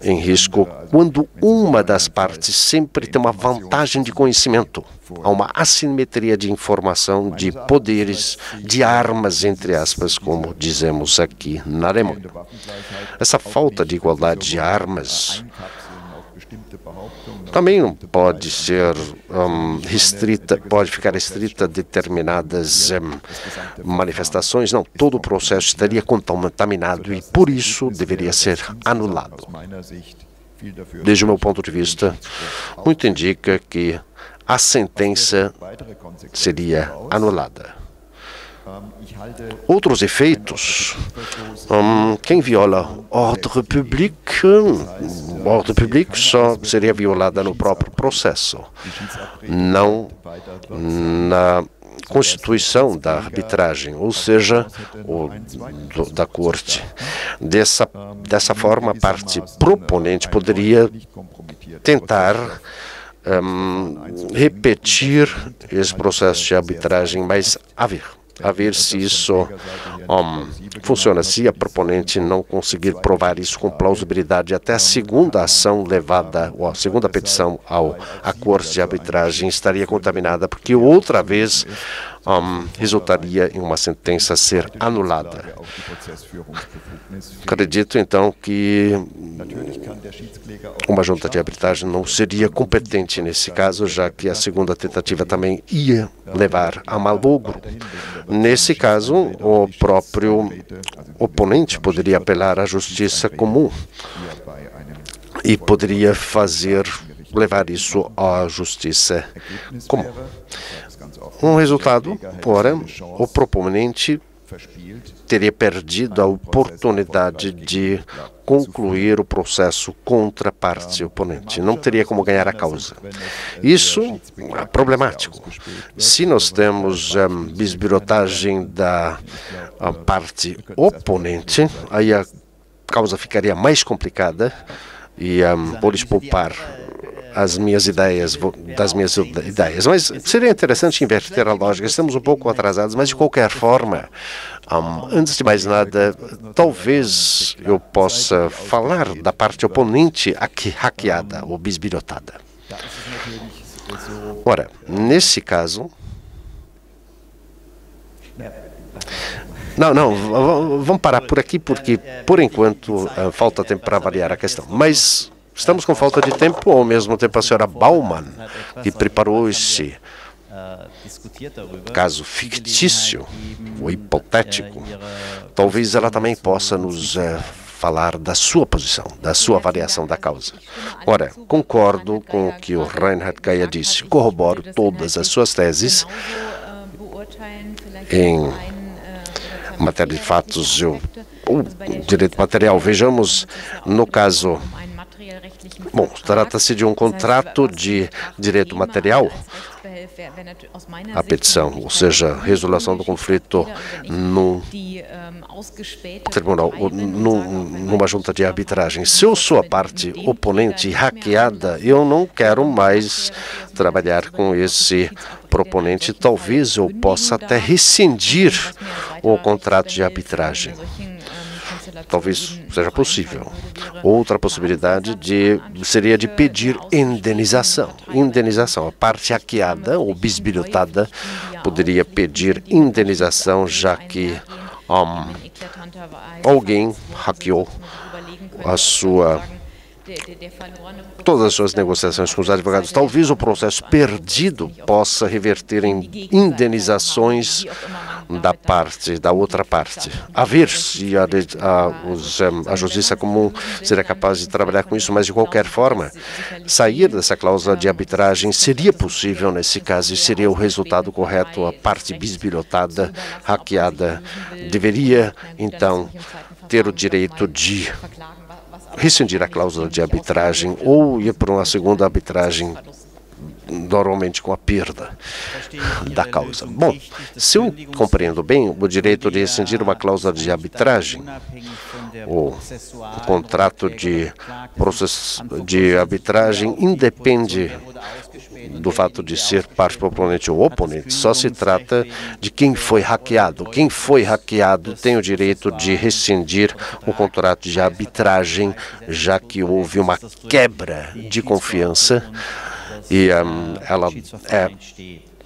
em risco, quando uma das partes sempre tem uma vantagem de conhecimento. Há uma assimetria de informação, de poderes, de armas, entre aspas, como dizemos aqui na Alemanha. Essa falta de igualdade de armas também não pode ser restrita, pode ficar restrita a determinadas manifestações. Não, todo o processo estaria contaminado e, por isso, deveria ser anulado. Desde o meu ponto de vista, muito indica que a sentença seria anulada. Outros efeitos, quem viola ordem public só seria violada no próprio processo, não na constituição da arbitragem, ou seja, da corte. Dessa forma, a parte proponente poderia tentar repetir esse processo de arbitragem, mas a ver se isso funciona. Se a proponente não conseguir provar isso com plausibilidade, até a segunda ação levada, ou a segunda petição à corte de arbitragem estaria contaminada, porque outra vez resultaria em uma sentença a ser anulada. Acredito, então, que uma junta de arbitragem não seria competente nesse caso, já que a segunda tentativa também ia levar a malogro. Nesse caso, o próprio oponente poderia apelar à justiça comum e poderia levar isso à justiça comum. Um resultado, ora, o proponente teria perdido a oportunidade de concluir o processo contra a parte oponente. Não teria como ganhar a causa. Isso é problemático. Se nós temos bisbilhotagem da parte oponente, aí a causa ficaria mais complicada e vou lhes poupar das minhas ideias. Mas seria interessante inverter a lógica. Estamos um pouco atrasados, mas de qualquer forma, antes de mais nada, talvez eu possa falar da parte oponente aqui hackeada ou bisbilhotada. Ora, nesse caso... Não, vamos parar por aqui, porque, por enquanto, falta tempo para avaliar a questão. Mas estamos com falta de tempo, ao mesmo tempo a senhora Baumann, que preparou esse caso fictício ou hipotético, talvez ela também possa nos falar da sua posição, da sua avaliação da causa. Ora, concordo com o que o Reinhard Geier disse, corroboro todas as suas teses. Em matéria de fatos, o direito material, vejamos no caso, bom, trata-se de um contrato de direito material, a petição, ou seja, resolução do conflito num tribunal, numa junta de arbitragem. Se eu sou a parte oponente hackeada, eu não quero mais trabalhar com esse proponente. Talvez eu possa até rescindir o contrato de arbitragem. Talvez seja possível. Outra possibilidade seria de pedir indenização. A parte hackeada ou bisbilhotada poderia pedir indenização, já que alguém hackeou todas as suas negociações com os advogados. Talvez o processo perdido possa reverter em indenizações da outra parte. A ver se a justiça comum será capaz de trabalhar com isso, mas de qualquer forma, sair dessa cláusula de arbitragem seria possível nesse caso e seria o resultado correto. A parte bisbilhotada, hackeada, deveria, então, ter o direito de rescindir a cláusula de arbitragem ou ir para uma segunda arbitragem, normalmente com a perda da causa. Bom, se eu compreendo bem, o direito de rescindir uma cláusula de arbitragem, o contrato de arbitragem independe do fato de ser parte proponente ou oponente, só se trata de quem foi hackeado. Quem foi hackeado tem o direito de rescindir o contrato de arbitragem, já que houve uma quebra de confiança e ela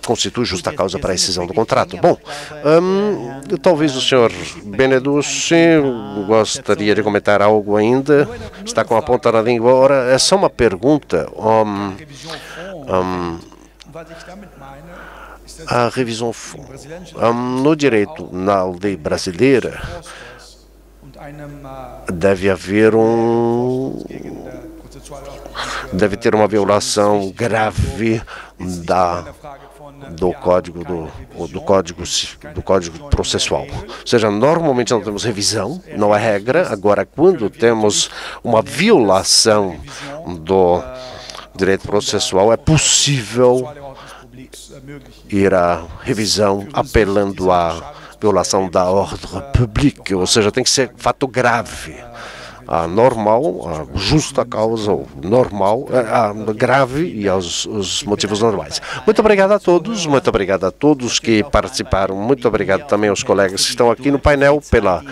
constitui justa causa para a rescisão do contrato. Bom, talvez o senhor Beneducci gostaria de comentar algo ainda. Está com a ponta na língua. Ora, é só uma pergunta. A revisão no direito, na lei brasileira, deve ter uma violação grave do código processual. Ou seja, normalmente não temos revisão, não é regra. Agora, quando temos uma violação do direito processual, é possível ir à revisão apelando à violação da ordem pública, ou seja, tem que ser fato grave. A normal, a justa causa, ou normal, a grave e os motivos normais. Muito obrigado a todos que participaram. Muito obrigado também aos colegas que estão aqui no painel pela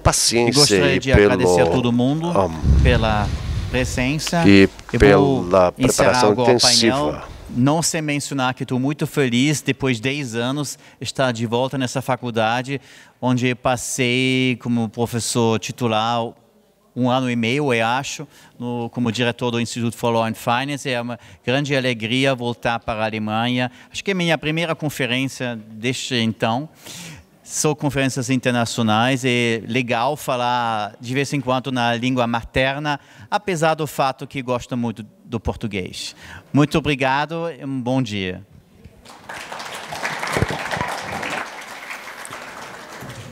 paciência gostaria de agradecer a todo mundo pela presença e pela preparação intensiva. Não sem mencionar que estou muito feliz, depois de 10 anos, estar de volta nessa faculdade, onde passei como professor titular 1 ano e meio, eu acho, como diretor do Institute for Law and Finance. É uma grande alegria voltar para a Alemanha. Acho que é a minha primeira conferência desde então. São conferências internacionais, é legal falar de vez em quando na língua materna, apesar do fato que gosto muito do português. Muito obrigado e um bom dia.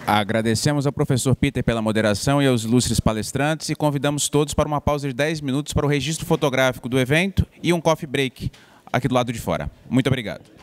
Agradecemos ao professor Peter pela moderação e aos ilustres palestrantes e convidamos todos para uma pausa de 10 minutos para o registro fotográfico do evento e um coffee break aqui do lado de fora. Muito obrigado.